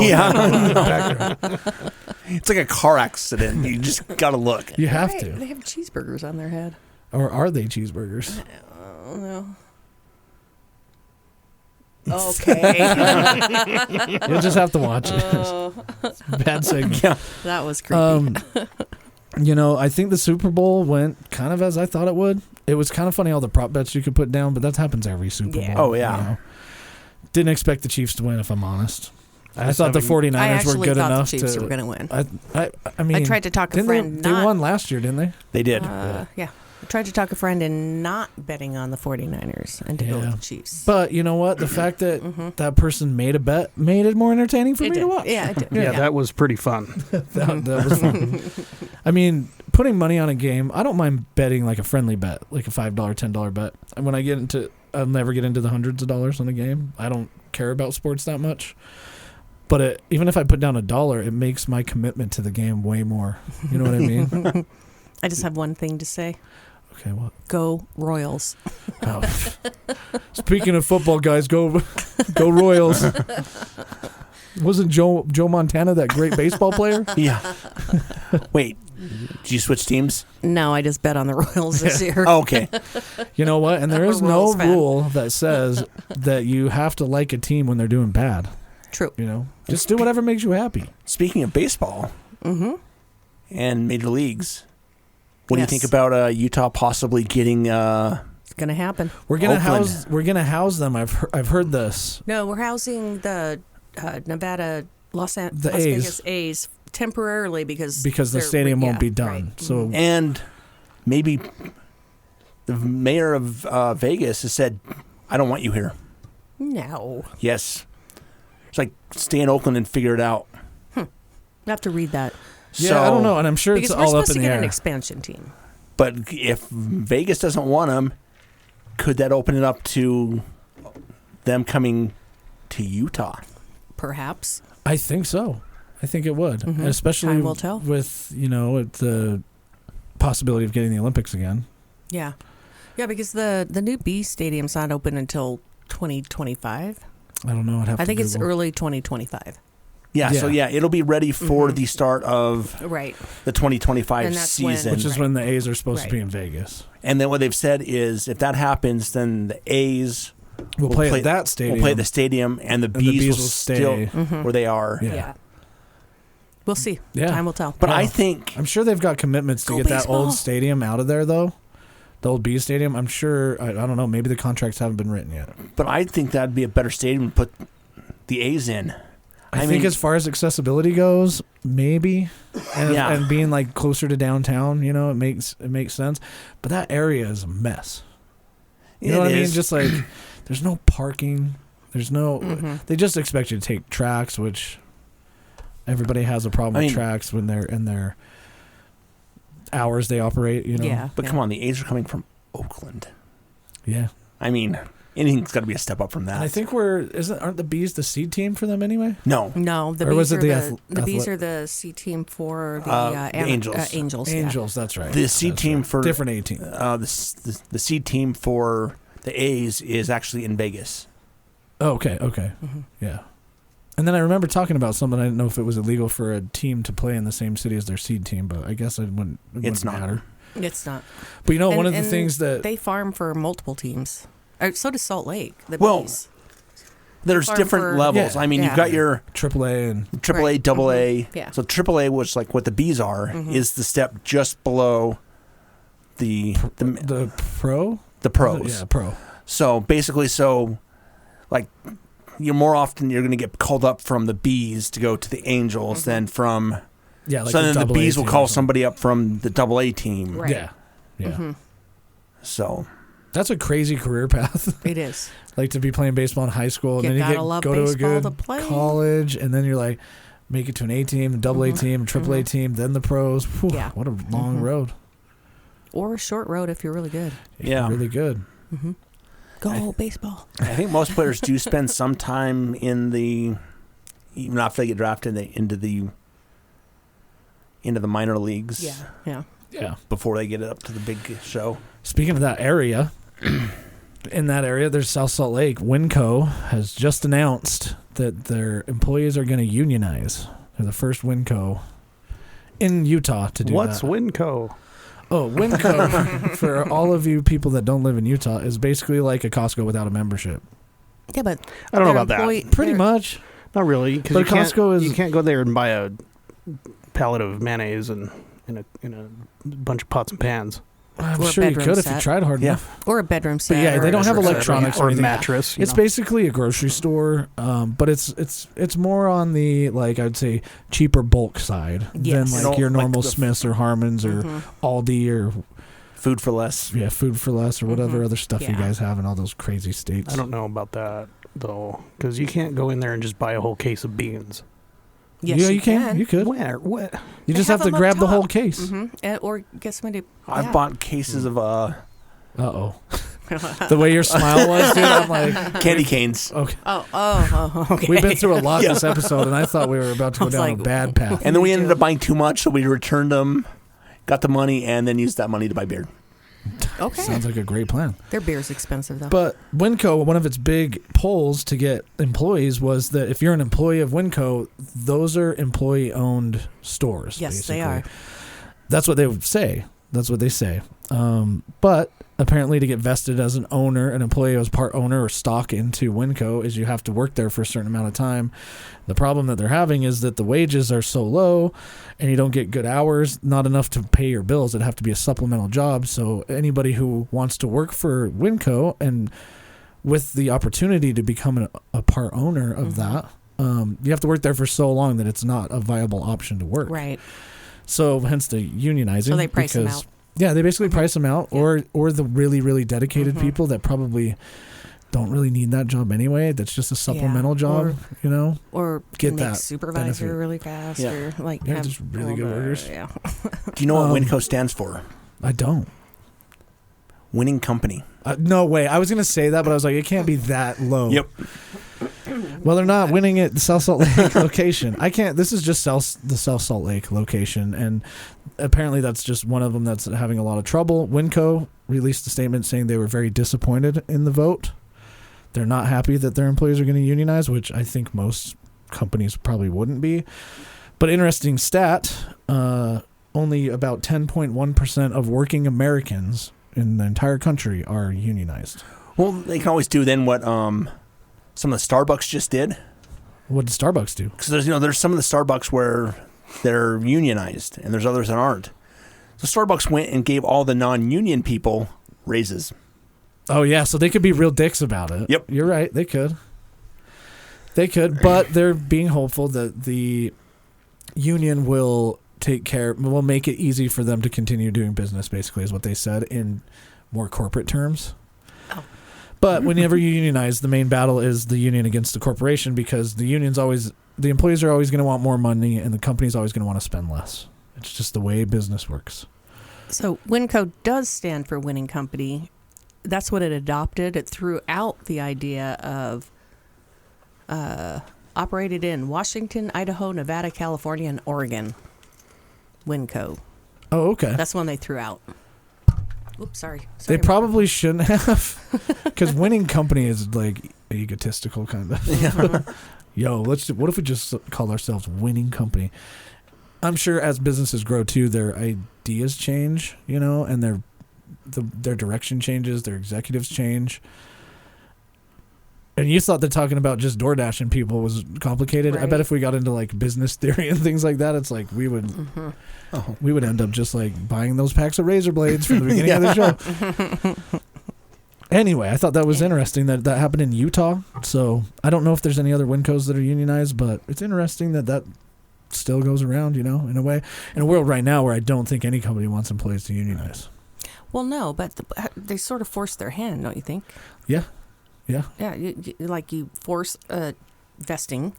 Speaker 3: It's like a car accident. You just got to look.
Speaker 1: You have to.
Speaker 2: They have cheeseburgers on their head.
Speaker 1: Or are they cheeseburgers?
Speaker 2: No. Okay.
Speaker 1: You'll just have to watch it. Bad segment.
Speaker 2: That was creepy.
Speaker 1: I think the Super Bowl went kind of as I thought it would. It was kind of funny all the prop bets you could put down, but that happens every Super Bowl.
Speaker 3: Oh, yeah.
Speaker 1: Didn't expect the Chiefs to win, if I'm honest. I thought the 49ers were good enough
Speaker 2: the Chiefs
Speaker 1: to
Speaker 2: were going to win.
Speaker 1: I mean,
Speaker 2: I tried to talk a friend.
Speaker 1: They won last year, didn't they?
Speaker 3: They did.
Speaker 2: Yeah. I tried to talk a friend in not betting on the 49ers and to go with the Chiefs.
Speaker 1: But you know what? The fact that that person made a bet made it more entertaining for me to watch.
Speaker 2: Yeah, it did.
Speaker 4: Yeah, that was pretty fun.
Speaker 1: that was fun. I mean, putting money on a game, I don't mind betting like a friendly bet, like a $5, $10 bet. And when I'll never get into the hundreds of dollars on a game. I don't care about sports that much. But even if I put down $1, it makes my commitment to the game way more. You know what I mean?
Speaker 2: I just have one thing to say.
Speaker 1: Okay, what?
Speaker 2: Go Royals.
Speaker 1: Oh. Speaking of football, guys, go Royals. Wasn't Joe Montana that great baseball player?
Speaker 3: Yeah. Wait, did you switch teams?
Speaker 2: No, I just bet on the Royals this year.
Speaker 3: Oh, okay.
Speaker 1: You know what? And there
Speaker 2: I'm a
Speaker 1: is no
Speaker 2: Royals fan.
Speaker 1: rule that says that you have to like a team when they're doing bad.
Speaker 2: True.
Speaker 1: Just do whatever makes you happy.
Speaker 3: Speaking of baseball and major leagues, what do you
Speaker 2: Yes.
Speaker 3: think about Utah possibly getting?
Speaker 2: It's going to happen.
Speaker 1: We're gonna
Speaker 3: Oakland.
Speaker 1: house them. I've heard this.
Speaker 2: No, we're housing the Nevada Las
Speaker 1: A's.
Speaker 2: Vegas A's temporarily because
Speaker 1: the
Speaker 2: they're-
Speaker 1: stadium won't be
Speaker 2: yeah,
Speaker 1: done.
Speaker 2: right.
Speaker 1: So
Speaker 3: And maybe the mayor of Vegas has said, "I don't want you here."
Speaker 2: No.
Speaker 3: Yes. It's like stay in Oakland and figure it out.
Speaker 2: I have to read that.
Speaker 1: yeah, I don't know, and I'm sure
Speaker 2: Because
Speaker 1: it's
Speaker 2: we're
Speaker 1: all up
Speaker 2: supposed
Speaker 1: in
Speaker 2: to
Speaker 1: the
Speaker 2: get
Speaker 1: air.
Speaker 2: an expansion team.
Speaker 3: But if Vegas doesn't want them, could that open it up to them coming to Utah?
Speaker 2: Perhaps.
Speaker 1: I think so. I think it would, especially
Speaker 2: Time will tell.
Speaker 1: with the possibility of getting the Olympics again.
Speaker 2: Yeah. Yeah, because the new B Stadium's not open until 2025.
Speaker 1: I don't know.
Speaker 2: I think it's early 2025.
Speaker 3: Yeah, so it'll be ready for the start of
Speaker 2: Right.
Speaker 3: the 2025
Speaker 2: And that's
Speaker 3: season.
Speaker 1: which is when the A's are supposed to be in Vegas.
Speaker 3: And then what they've said is if that happens, then the A's
Speaker 1: We'll play at that stadium.
Speaker 3: We'll play at the stadium, and the Bees will still where they are.
Speaker 1: Yeah.
Speaker 2: We'll see.
Speaker 1: Yeah.
Speaker 2: Time will tell.
Speaker 3: But I think
Speaker 1: I'm sure they've got commitments to
Speaker 2: Go
Speaker 1: get that
Speaker 2: baseball.
Speaker 1: old stadium out of there, though. The old Bees Stadium. I'm sure. I don't know. Maybe the contracts haven't been written yet.
Speaker 3: But I think that'd be a better stadium to put the A's in.
Speaker 1: I think as far as accessibility goes, maybe, and being like closer to downtown, it makes sense. But that area is a mess. You know what I mean? Just like there's no parking. There's no. They just expect you to take tracks, which everybody has a problem with tracks when they're in their hours they operate.
Speaker 2: Yeah.
Speaker 3: But come on, the A's are coming from Oakland.
Speaker 1: Yeah.
Speaker 3: I mean, anything's got to be a step up from that.
Speaker 1: And I think aren't the Bees the seed team for them anyway?
Speaker 3: No.
Speaker 2: No, the
Speaker 1: Or
Speaker 2: Bees
Speaker 1: was it
Speaker 2: are
Speaker 1: the
Speaker 2: the Bees are the C team for the
Speaker 3: Angels.
Speaker 2: Angels.
Speaker 1: Angels, that's right.
Speaker 3: The seed team for
Speaker 1: different A team.
Speaker 3: The seed team for the A's is actually in Vegas.
Speaker 1: Oh, okay. Yeah. And then I remember talking about something. I didn't know if it was illegal for a team to play in the same city as their seed team, but I guess it wouldn't matter.
Speaker 2: It's not.
Speaker 1: But one of the things that
Speaker 2: they farm for multiple teams. So does Salt Lake. The
Speaker 3: Well,
Speaker 2: Bees.
Speaker 3: there's
Speaker 2: Farm
Speaker 3: different
Speaker 2: for-
Speaker 3: levels.
Speaker 2: Yeah.
Speaker 3: I mean, you've got your
Speaker 1: AAA and
Speaker 3: AAA,
Speaker 2: Right.
Speaker 3: double A.
Speaker 2: Yeah.
Speaker 3: So AAA, which like what the Bees are, is the step just below the
Speaker 1: pro.
Speaker 3: The pros.
Speaker 1: Yeah, pro.
Speaker 3: So basically, like you're more often you're going to get called up from the Bees to go to the Angels than from.
Speaker 1: Yeah, like
Speaker 3: so then the
Speaker 1: AA
Speaker 3: Bees will
Speaker 1: team
Speaker 3: call
Speaker 1: or something.
Speaker 3: somebody up from the double A team.
Speaker 2: Right.
Speaker 1: Yeah. Yeah.
Speaker 3: So
Speaker 1: that's a crazy career path.
Speaker 2: It is.
Speaker 1: Like to be playing baseball in high school, and
Speaker 2: You
Speaker 1: then you
Speaker 2: gotta love
Speaker 1: go to a
Speaker 2: baseball
Speaker 1: good
Speaker 2: to play.
Speaker 1: college, and then you're like, make it to an A team, a double A team, triple A team, then the pros. Whew,
Speaker 2: Yeah.
Speaker 1: What a long road.
Speaker 2: Or a short road if you're really good.
Speaker 3: Yeah.
Speaker 1: Really good.
Speaker 2: Go baseball.
Speaker 3: I think most players do spend some time in the, even after they get drafted, into the minor leagues.
Speaker 2: Yeah.
Speaker 1: Yeah.
Speaker 3: Before they get it up to the big show.
Speaker 1: Speaking of that area, in that area, there's South Salt Lake. Winco has just announced that their employees are going to unionize. They're the first Winco in Utah to do
Speaker 4: What's
Speaker 1: that.
Speaker 4: Winco?
Speaker 1: Oh, Winco, for all of you people that don't live in Utah, is basically like a Costco without a membership.
Speaker 2: Yeah, but
Speaker 4: I don't know
Speaker 2: their
Speaker 4: about that.
Speaker 1: Pretty much.
Speaker 4: Not really,
Speaker 1: But
Speaker 4: because
Speaker 1: Costco is-
Speaker 4: you can't go there and buy a pallet of mayonnaise and in a bunch of pots and pans.
Speaker 1: I'm
Speaker 2: Or a
Speaker 1: sure you
Speaker 2: bedroom
Speaker 1: could if you
Speaker 2: set.
Speaker 1: tried hard
Speaker 3: Yeah.
Speaker 1: enough.
Speaker 2: Or a bedroom
Speaker 1: But
Speaker 2: set.
Speaker 1: yeah, they
Speaker 2: or
Speaker 1: don't have
Speaker 2: a-
Speaker 1: electronics
Speaker 4: or
Speaker 1: or
Speaker 4: a
Speaker 1: anything.
Speaker 4: mattress.
Speaker 1: It's basically a grocery store, but it's more on the, like, I'd say cheaper bulk side
Speaker 2: Yes.
Speaker 1: than
Speaker 3: You
Speaker 1: like
Speaker 3: know,
Speaker 1: your
Speaker 3: like
Speaker 1: normal
Speaker 3: the-
Speaker 1: Smiths or Harmons or Aldi or
Speaker 3: Food for less.
Speaker 1: Food for Less or whatever other stuff you
Speaker 2: Yeah.
Speaker 1: guys have in all those crazy states.
Speaker 4: I don't know about that though, because you can't go in there and just buy a whole case of beans.
Speaker 2: Yes,
Speaker 1: yeah,
Speaker 2: you
Speaker 1: you can.
Speaker 2: can.
Speaker 1: You could.
Speaker 4: Where? What?
Speaker 1: You
Speaker 2: They
Speaker 1: just have to
Speaker 2: them up
Speaker 1: grab the
Speaker 2: top.
Speaker 1: whole case.
Speaker 2: Or get somebody.
Speaker 3: I've bought cases of
Speaker 1: Uh-oh. The way your smile was, dude, I'm like,
Speaker 3: candy canes.
Speaker 1: okay.
Speaker 2: Okay.
Speaker 1: We've been through a lot this episode, and I thought we were about to go
Speaker 2: I was
Speaker 1: down a
Speaker 2: like,
Speaker 1: bad path.
Speaker 3: And then we
Speaker 2: Me
Speaker 3: ended
Speaker 2: too.
Speaker 3: up buying too much, so we returned them, got the money, and then used that money to buy beer.
Speaker 2: Okay.
Speaker 1: Sounds like a great plan.
Speaker 2: Their beer's expensive though.
Speaker 1: But Winco, one of its big polls to get employees was that if you're an employee of Winco, those are employee-owned stores.
Speaker 2: Yes,
Speaker 1: basically.
Speaker 2: they are.
Speaker 1: That's what they would say. That's what they say. But apparently to get vested as an owner, an employee as part owner or stock into Winco, is you have to work there for a certain amount of time. The problem that they're having is that the wages are so low and you don't get good hours, not enough to pay your bills. It'd have to be a supplemental job. So anybody who wants to work for Winco and with the opportunity to become a part owner of that, you have to work there for so long that it's not a viable option to work.
Speaker 2: Right.
Speaker 1: So hence the unionizing.
Speaker 2: So they price them
Speaker 1: because-
Speaker 2: out.
Speaker 1: Yeah, they basically price them out, or the really, really dedicated people that probably don't really need that job anyway. That's just a supplemental job,
Speaker 2: Or
Speaker 1: Get
Speaker 2: can make
Speaker 1: that
Speaker 2: supervisor
Speaker 1: benefit.
Speaker 2: really fast,
Speaker 3: Yeah.
Speaker 2: or like
Speaker 1: Yeah,
Speaker 2: have
Speaker 1: just really
Speaker 2: a
Speaker 1: good
Speaker 2: little bit-
Speaker 1: workers.
Speaker 2: Yeah.
Speaker 3: Do you know what Winco stands for?
Speaker 1: I don't.
Speaker 3: Winning company.
Speaker 1: No way. I was going to say that, but I was like, it can't be that low.
Speaker 3: Yep.
Speaker 1: Well, they're not winning at the South Salt Lake location. I can't. This is just the South Salt Lake location, and apparently that's just one of them that's having a lot of trouble. Winco released a statement saying they were very disappointed in the vote. They're not happy that their employees are going to unionize, which I think most companies probably wouldn't be. But interesting stat, only about 10.1% of working Americans in the entire country are unionized.
Speaker 3: Well, they can always do then what some of the Starbucks just did.
Speaker 1: What did Starbucks do?
Speaker 3: Because there's some of the Starbucks where they're unionized, and there's others that aren't. So Starbucks went and gave all the non-union people raises.
Speaker 1: Oh, yeah, so they could be real dicks about it.
Speaker 3: Yep.
Speaker 1: You're right, they could. But they're being hopeful that the union will make it easy for them to continue doing business, basically, is what they said in more corporate terms.
Speaker 2: Oh.
Speaker 1: But whenever you unionize, the main battle is the union against the corporation, because the employees are always going to want more money and the company's always going to want to spend less. It's just the way business works.
Speaker 2: So Winco does stand for winning company. That's what it adopted. It threw out the idea of operated in Washington, Idaho, Nevada, California, and Oregon. Winco.
Speaker 1: Oh, okay.
Speaker 2: That's one they threw out. Oops, sorry.
Speaker 1: They
Speaker 2: Mark.
Speaker 1: probably shouldn't have, because winning company is like egotistical kind of. Yo, what if we just call ourselves winning company? I'm sure as businesses grow too, their ideas change, and their direction changes, their executives change. And you thought that talking about just Doordash and people was complicated. I bet
Speaker 2: Right.
Speaker 1: if we got into like business theory and things like that, it's like we would end up just like buying those packs of razor blades from the beginning of the show. Anyway, I thought that was interesting that happened in Utah. So I don't know if there's any other Wincos that are unionized, but it's interesting that still goes around, in a way. In a world right now where I don't think any company wants employees to unionize.
Speaker 2: Well, no, but they sort of forced their hand, don't you think?
Speaker 1: Yeah. Yeah.
Speaker 2: Yeah, you force vesting,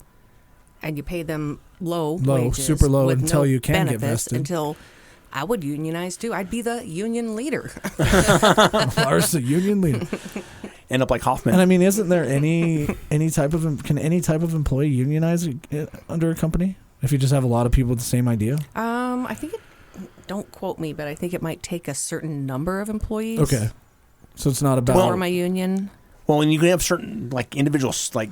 Speaker 2: and you pay them low wages,
Speaker 1: super low
Speaker 2: with
Speaker 1: until
Speaker 2: no
Speaker 1: you can get
Speaker 2: benefits,
Speaker 1: vested.
Speaker 2: Until I would unionize too. I'd be the union leader.
Speaker 1: Lars, the union leader.
Speaker 3: End up like Hoffman.
Speaker 1: And I mean, isn't there any type of employee unionize under a company if you just have a lot of people with the same idea?
Speaker 2: I think don't quote me, but I think it might take a certain number of employees.
Speaker 1: Okay, so it's not about
Speaker 2: For my union.
Speaker 3: Well, and you can have certain like individual like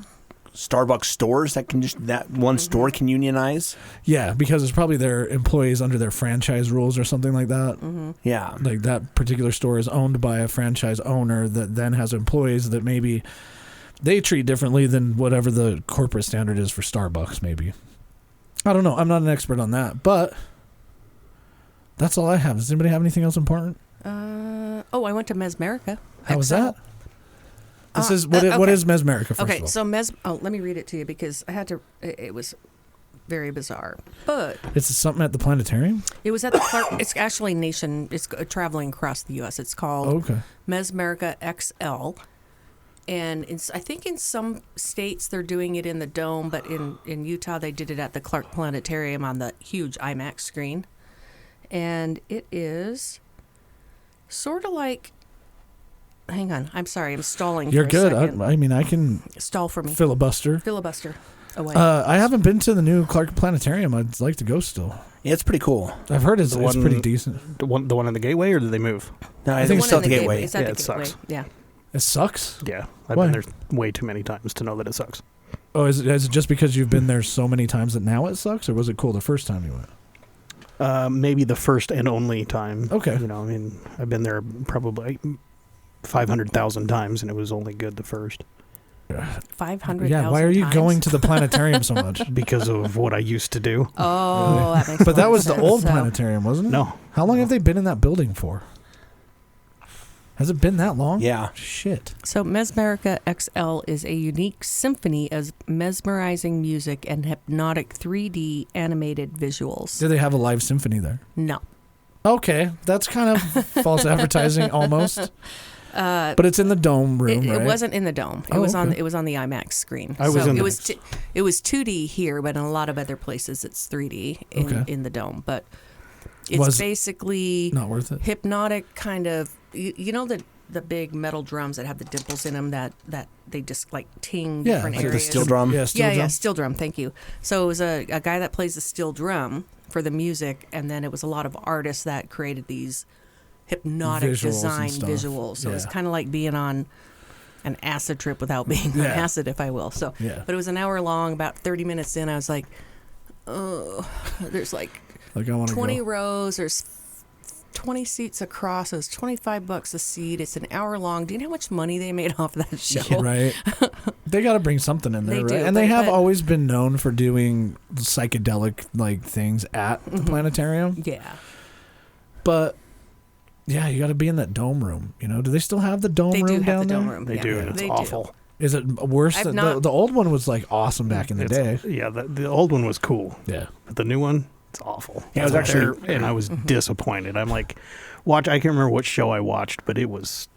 Speaker 3: Starbucks stores that one store can unionize.
Speaker 1: Yeah, because it's probably their employees under their franchise rules or something like that.
Speaker 2: Mm-hmm.
Speaker 3: Yeah,
Speaker 1: like that particular store is owned by a franchise owner that then has employees that maybe they treat differently than whatever the corporate standard is for Starbucks. Maybe, I don't know. I'm not an expert on that, but That's all I have. Does anybody have anything else important?
Speaker 2: I went to Mesmerica.
Speaker 1: How was that? This is what is Mesmerica, first of all?
Speaker 2: So let me read it to you because I had to. It was very bizarre, but
Speaker 1: it's something at the planetarium.
Speaker 2: It was at the Clark. It's actually It's traveling across the U.S. It's called Mesmerica XL, and I think in some states they're doing it in the dome, but in Utah they did it at the Clark Planetarium on the huge IMAX screen, and it is sort of like. Hang on, I'm sorry, I'm stalling.
Speaker 1: You're
Speaker 2: for a
Speaker 1: good.
Speaker 2: second.
Speaker 1: I mean, I can
Speaker 2: stall for me.
Speaker 1: Filibuster
Speaker 2: away.
Speaker 1: I haven't been to the new Clark Planetarium. I'd like to go still.
Speaker 3: Yeah, it's pretty cool.
Speaker 1: I've heard it's pretty decent.
Speaker 4: The one in the Gateway, or did they move?
Speaker 3: No, I think it's still at the Gateway.
Speaker 2: It's at the
Speaker 4: it
Speaker 2: Gateway.
Speaker 4: Sucks.
Speaker 2: Yeah.
Speaker 1: It sucks?
Speaker 4: Yeah. I've been there way too many times to know that it sucks.
Speaker 1: Oh, is it just because you've been there so many times that now it sucks, or was it cool the first time you went?
Speaker 4: Maybe the first and only time.
Speaker 1: Okay.
Speaker 4: You know, I mean, I've been there probably 500,000 times, and it was only good the first.
Speaker 2: 500,000
Speaker 1: Yeah, why are you
Speaker 2: times?
Speaker 1: going to the planetarium so much?
Speaker 4: Because of what I used to do.
Speaker 2: Oh, that makes
Speaker 1: But that was
Speaker 2: sense.
Speaker 1: the old planetarium, wasn't it?
Speaker 4: No.
Speaker 1: How long have they been in that building for? Has it been that long?
Speaker 3: Yeah.
Speaker 1: Shit.
Speaker 2: So Mesmerica XL is a unique symphony of mesmerizing music and hypnotic 3D animated visuals.
Speaker 1: Do they have a live symphony there?
Speaker 2: No.
Speaker 1: Okay, that's kind of false advertising almost. But it's in the dome room, right?
Speaker 2: It wasn't in the dome. It was on. It was on the IMAX screen.
Speaker 4: It
Speaker 2: was 2D here, but in a lot of other places it's 3D in the dome. But it's basically
Speaker 1: not worth it.
Speaker 2: Hypnotic kind of. You know the big metal drums that have the dimples in them that they just like ting different
Speaker 3: like
Speaker 2: areas.
Speaker 3: the steel drum.
Speaker 2: Yeah, steel drum. Thank you. So it was a guy that plays the steel drum for the music, and then it was a lot of artists that created these hypnotic design visuals. So it's kind of like being on an acid trip without being on acid, if I will. So, but it was an hour long. About 30 minutes in, I was like, oh, there's like
Speaker 1: I want
Speaker 2: 20 rows. There's 20 seats across. It was $25 a seat. It's an hour long. Do you know how much money they made off that show?
Speaker 1: Yeah, right. They got to bring something in there,
Speaker 2: They
Speaker 1: right?
Speaker 2: do,
Speaker 1: and they have always been known for doing psychedelic like things at the planetarium.
Speaker 2: Yeah.
Speaker 1: But yeah, you got to be in that dome room. You know, do they still have the dome room
Speaker 2: do
Speaker 1: down
Speaker 2: have the
Speaker 1: there?
Speaker 2: dome room.
Speaker 4: They do. It's awful.
Speaker 1: Is it worse than the old one was like awesome back in the day?
Speaker 4: Yeah, the old one was cool.
Speaker 1: Yeah.
Speaker 4: But the new one, it's awful.
Speaker 3: Yeah, it was actually,
Speaker 4: and I was disappointed. I'm like, I can't remember what show I watched, but it was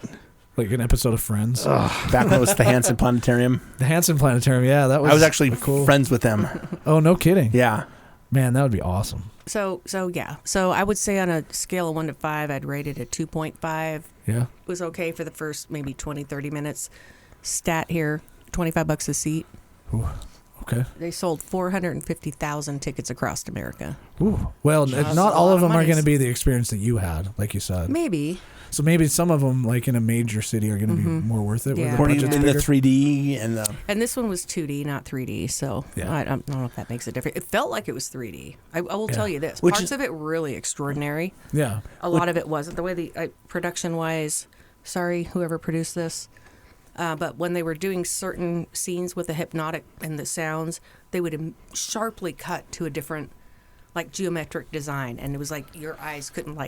Speaker 1: like an episode of Friends.
Speaker 3: Back when it was the Hansen Planetarium.
Speaker 1: The Hansen Planetarium, yeah, that was.
Speaker 3: I was actually
Speaker 1: cool.
Speaker 3: friends with them.
Speaker 1: Oh, no kidding.
Speaker 3: Yeah.
Speaker 1: Man, that would be awesome.
Speaker 2: So yeah. So I would say on a scale of 1 to 5, I'd rate it a 2.5.
Speaker 1: Yeah.
Speaker 2: It was okay for the first maybe 20, 30 minutes. Stat here, $25 a seat.
Speaker 1: Ooh, okay.
Speaker 2: They sold 450,000 tickets across America.
Speaker 1: Ooh. Well, not all of them are going to be the experience that you had, like you said.
Speaker 2: Maybe.
Speaker 1: So maybe some of them, like in a major city, are going to be more worth it.
Speaker 2: Yeah.
Speaker 3: Or even in the 3D
Speaker 2: and this one was 2D, not 3D. So I don't know if that makes a difference. It felt like it was 3D. I will tell you this: parts of it really extraordinary.
Speaker 1: Yeah.
Speaker 2: A lot of it wasn't. The way the production-wise, sorry, whoever produced this. But when they were doing certain scenes with the hypnotic and the sounds, they would sharply cut to a different, like, geometric design, and it was like your eyes couldn't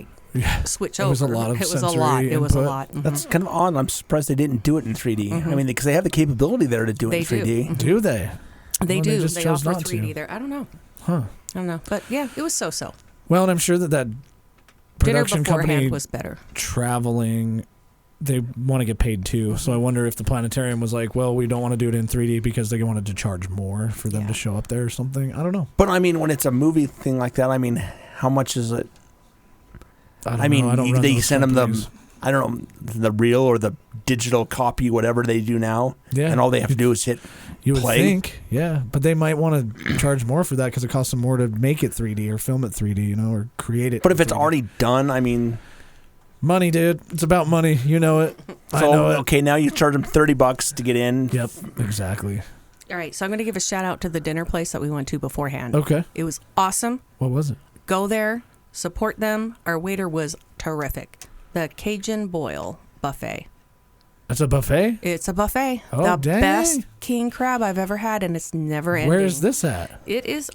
Speaker 2: switch over.
Speaker 1: It was a lot of sensory
Speaker 2: It was a
Speaker 1: input.
Speaker 2: lot. Mm-hmm.
Speaker 3: That's kind of odd. I'm surprised they didn't do it in 3D. I mean, because they have the capability there to do it in 3D.
Speaker 1: Do they?
Speaker 2: They
Speaker 1: Well,
Speaker 2: do.
Speaker 1: just
Speaker 2: They
Speaker 1: chose
Speaker 2: offer
Speaker 1: not
Speaker 2: 3D
Speaker 1: to.
Speaker 2: there. I don't know.
Speaker 1: Huh.
Speaker 2: I don't know. But yeah, it was so-so.
Speaker 1: Well, and I'm sure that
Speaker 2: Dinner
Speaker 1: production
Speaker 2: beforehand
Speaker 1: company
Speaker 2: was better.
Speaker 1: traveling, they want to get paid too. So I wonder if the planetarium was like, well, we don't want to do it in 3D because they wanted to charge more for them to show up there or something. I don't know.
Speaker 3: But I mean, when it's a movie thing like that, I mean, how much is it?
Speaker 1: I don't know.
Speaker 3: They send them the real or the digital copy, whatever they do now.
Speaker 1: Yeah.
Speaker 3: And all they have to do is hit
Speaker 1: You would
Speaker 3: play.
Speaker 1: think, yeah. But they might want to charge more for that because it costs them more to make it 3D or film it 3D, or create it.
Speaker 3: But if it's
Speaker 1: 3D.
Speaker 3: already done, I mean...
Speaker 1: Money, dude. It's about money. You know it. I know it.
Speaker 3: Okay, now you charge them $30 to get in.
Speaker 1: Yep, exactly.
Speaker 2: All right, so I'm going to give a shout-out to the dinner place that we went to beforehand.
Speaker 1: Okay.
Speaker 2: It was awesome.
Speaker 1: What was it?
Speaker 2: Go there, support them. Our waiter was terrific. The Cajun Boil Buffet.
Speaker 1: It's a buffet?
Speaker 2: It's a buffet.
Speaker 1: Oh,
Speaker 2: the
Speaker 1: dang.
Speaker 2: best king crab I've ever had, and it's never ending.
Speaker 1: Where is this at?
Speaker 2: It's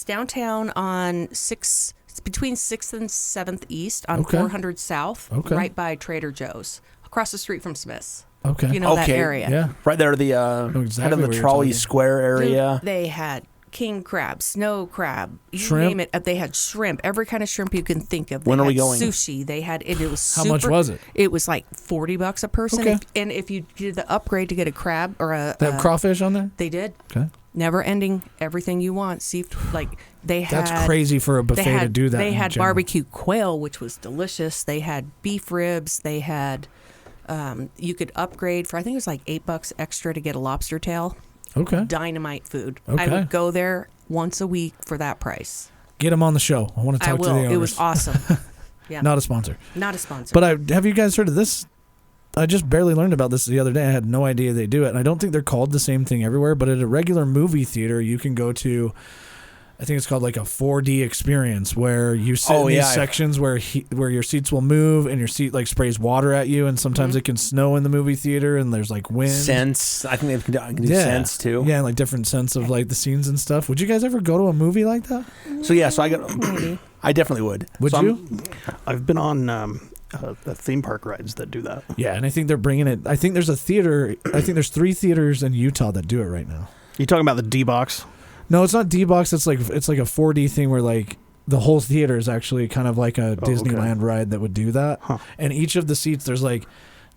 Speaker 2: downtown on 6th It's between 6th and 7th East on 400 South, right by Trader Joe's, across the street from Smith's.
Speaker 1: Okay.
Speaker 2: You know that area.
Speaker 1: Yeah.
Speaker 3: Right there, the
Speaker 1: exactly
Speaker 3: kind of the trolley square area.
Speaker 2: Dude, they had king crab, snow crab, you
Speaker 1: shrimp.
Speaker 2: name it. They had shrimp, every kind of shrimp you can think of.
Speaker 3: When
Speaker 2: they
Speaker 3: are we
Speaker 2: had
Speaker 3: going?
Speaker 2: Sushi. They had it. It was
Speaker 1: How
Speaker 2: super,
Speaker 1: much was it?
Speaker 2: It was like $40 a person.
Speaker 1: Okay.
Speaker 2: And if you did the upgrade to get a crab or a,
Speaker 1: They have crawfish on there?
Speaker 2: they did.
Speaker 1: Okay.
Speaker 2: Never ending, everything you want. Seafood, like they had.
Speaker 1: That's crazy for a buffet to do that.
Speaker 2: They
Speaker 1: in
Speaker 2: had
Speaker 1: general.
Speaker 2: barbecue quail, which was delicious. They had beef ribs. They had. You could upgrade for I think it was like $8 extra to get a lobster tail.
Speaker 1: Okay.
Speaker 2: Dynamite food.
Speaker 1: Okay.
Speaker 2: I would go there once a week for that price.
Speaker 1: Get them on the show. I want to
Speaker 2: I
Speaker 1: talk
Speaker 2: will.
Speaker 1: to the owners.
Speaker 2: It was awesome. Yeah.
Speaker 1: Not a sponsor.
Speaker 2: Not a sponsor.
Speaker 1: But have you guys heard of this? I just barely learned about this the other day. I had no idea they do it. And I don't think they're called the same thing everywhere, but at a regular movie theater, you can go to, I think it's called like a 4D experience where you sit in these sections where your seats will move and your seat like sprays water at you. And sometimes it can snow in the movie theater and there's like wind.
Speaker 3: Sense. I think they can do sense too.
Speaker 1: Yeah, like different sense of like the scenes and stuff. Would you guys ever go to a movie like that?
Speaker 3: So I definitely would.
Speaker 1: Would you?
Speaker 4: I've been on the theme park rides that do that.
Speaker 1: Yeah, and I think they're bringing it. I think there's a theater. I think there's 3 theaters in Utah that do it right now.
Speaker 4: You talking about the D-Box?
Speaker 1: No, it's not D-Box. It's like a 4D thing where like the whole theater is actually kind of like a Disneyland ride that would do that.
Speaker 4: Huh.
Speaker 1: And each of the seats, there's like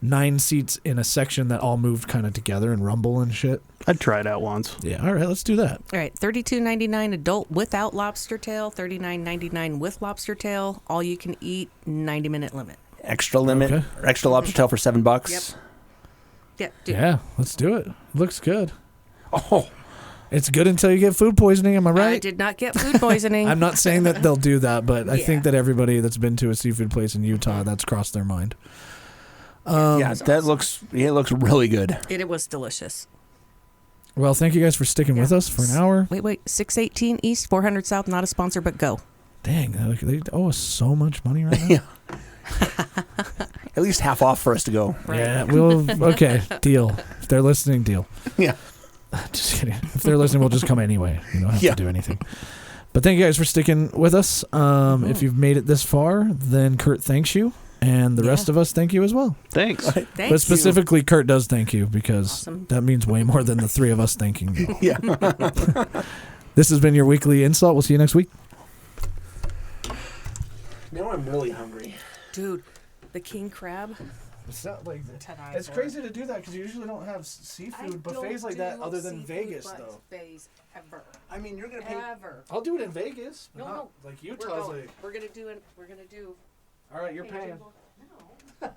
Speaker 1: 9 seats in a section that all move kind of together and rumble and shit.
Speaker 4: I'd try it out once.
Speaker 1: Yeah, all right, let's do that.
Speaker 2: All right, $32.99 adult without lobster tail, $39.99 with lobster tail. All you can eat, 90-minute limit.
Speaker 3: Extra limit, or extra lobster tail for $7.
Speaker 2: Yep. Yeah. Dude.
Speaker 1: Yeah, let's do it. Looks good.
Speaker 3: Oh,
Speaker 1: it's good until you get food poisoning. Am I right?
Speaker 2: I did not get food poisoning.
Speaker 1: I'm not saying that they'll do that, but I think that everybody that's been to a seafood place in Utah, that's crossed their mind.
Speaker 3: That looks really good.
Speaker 2: It was delicious.
Speaker 1: Well, thank you guys for sticking with us for an hour.
Speaker 2: Wait, 618 East, 400 South, not a sponsor, but go.
Speaker 1: Dang, they owe us so much money right now.
Speaker 3: At least half off for us to go.
Speaker 2: Right.
Speaker 1: Yeah, okay, deal. If they're listening, deal.
Speaker 3: Yeah.
Speaker 1: Just kidding. If they're listening, we'll just come anyway. You don't have to do anything. But thank you guys for sticking with us. If you've made it this far, then Kurt thanks you. And the rest of us thank you as well.
Speaker 4: Thanks.
Speaker 1: But specifically, Kurt does thank you because that means way more than the 3 of us thanking you.
Speaker 3: Yeah.
Speaker 1: This has been your weekly insult. We'll see you next week.
Speaker 3: Now I'm really hungry.
Speaker 2: Dude, the king crab.
Speaker 1: It's not like it's crazy to do that because you usually don't have seafood buffets like that other than Vegas, though.
Speaker 2: Buffets ever.
Speaker 3: I mean, you're gonna pay.
Speaker 2: Ever.
Speaker 1: I'll do it in Vegas.
Speaker 2: No.
Speaker 1: Like Utah's like.
Speaker 2: We're gonna do it. We're gonna do.
Speaker 1: All right, you're paying.
Speaker 2: No.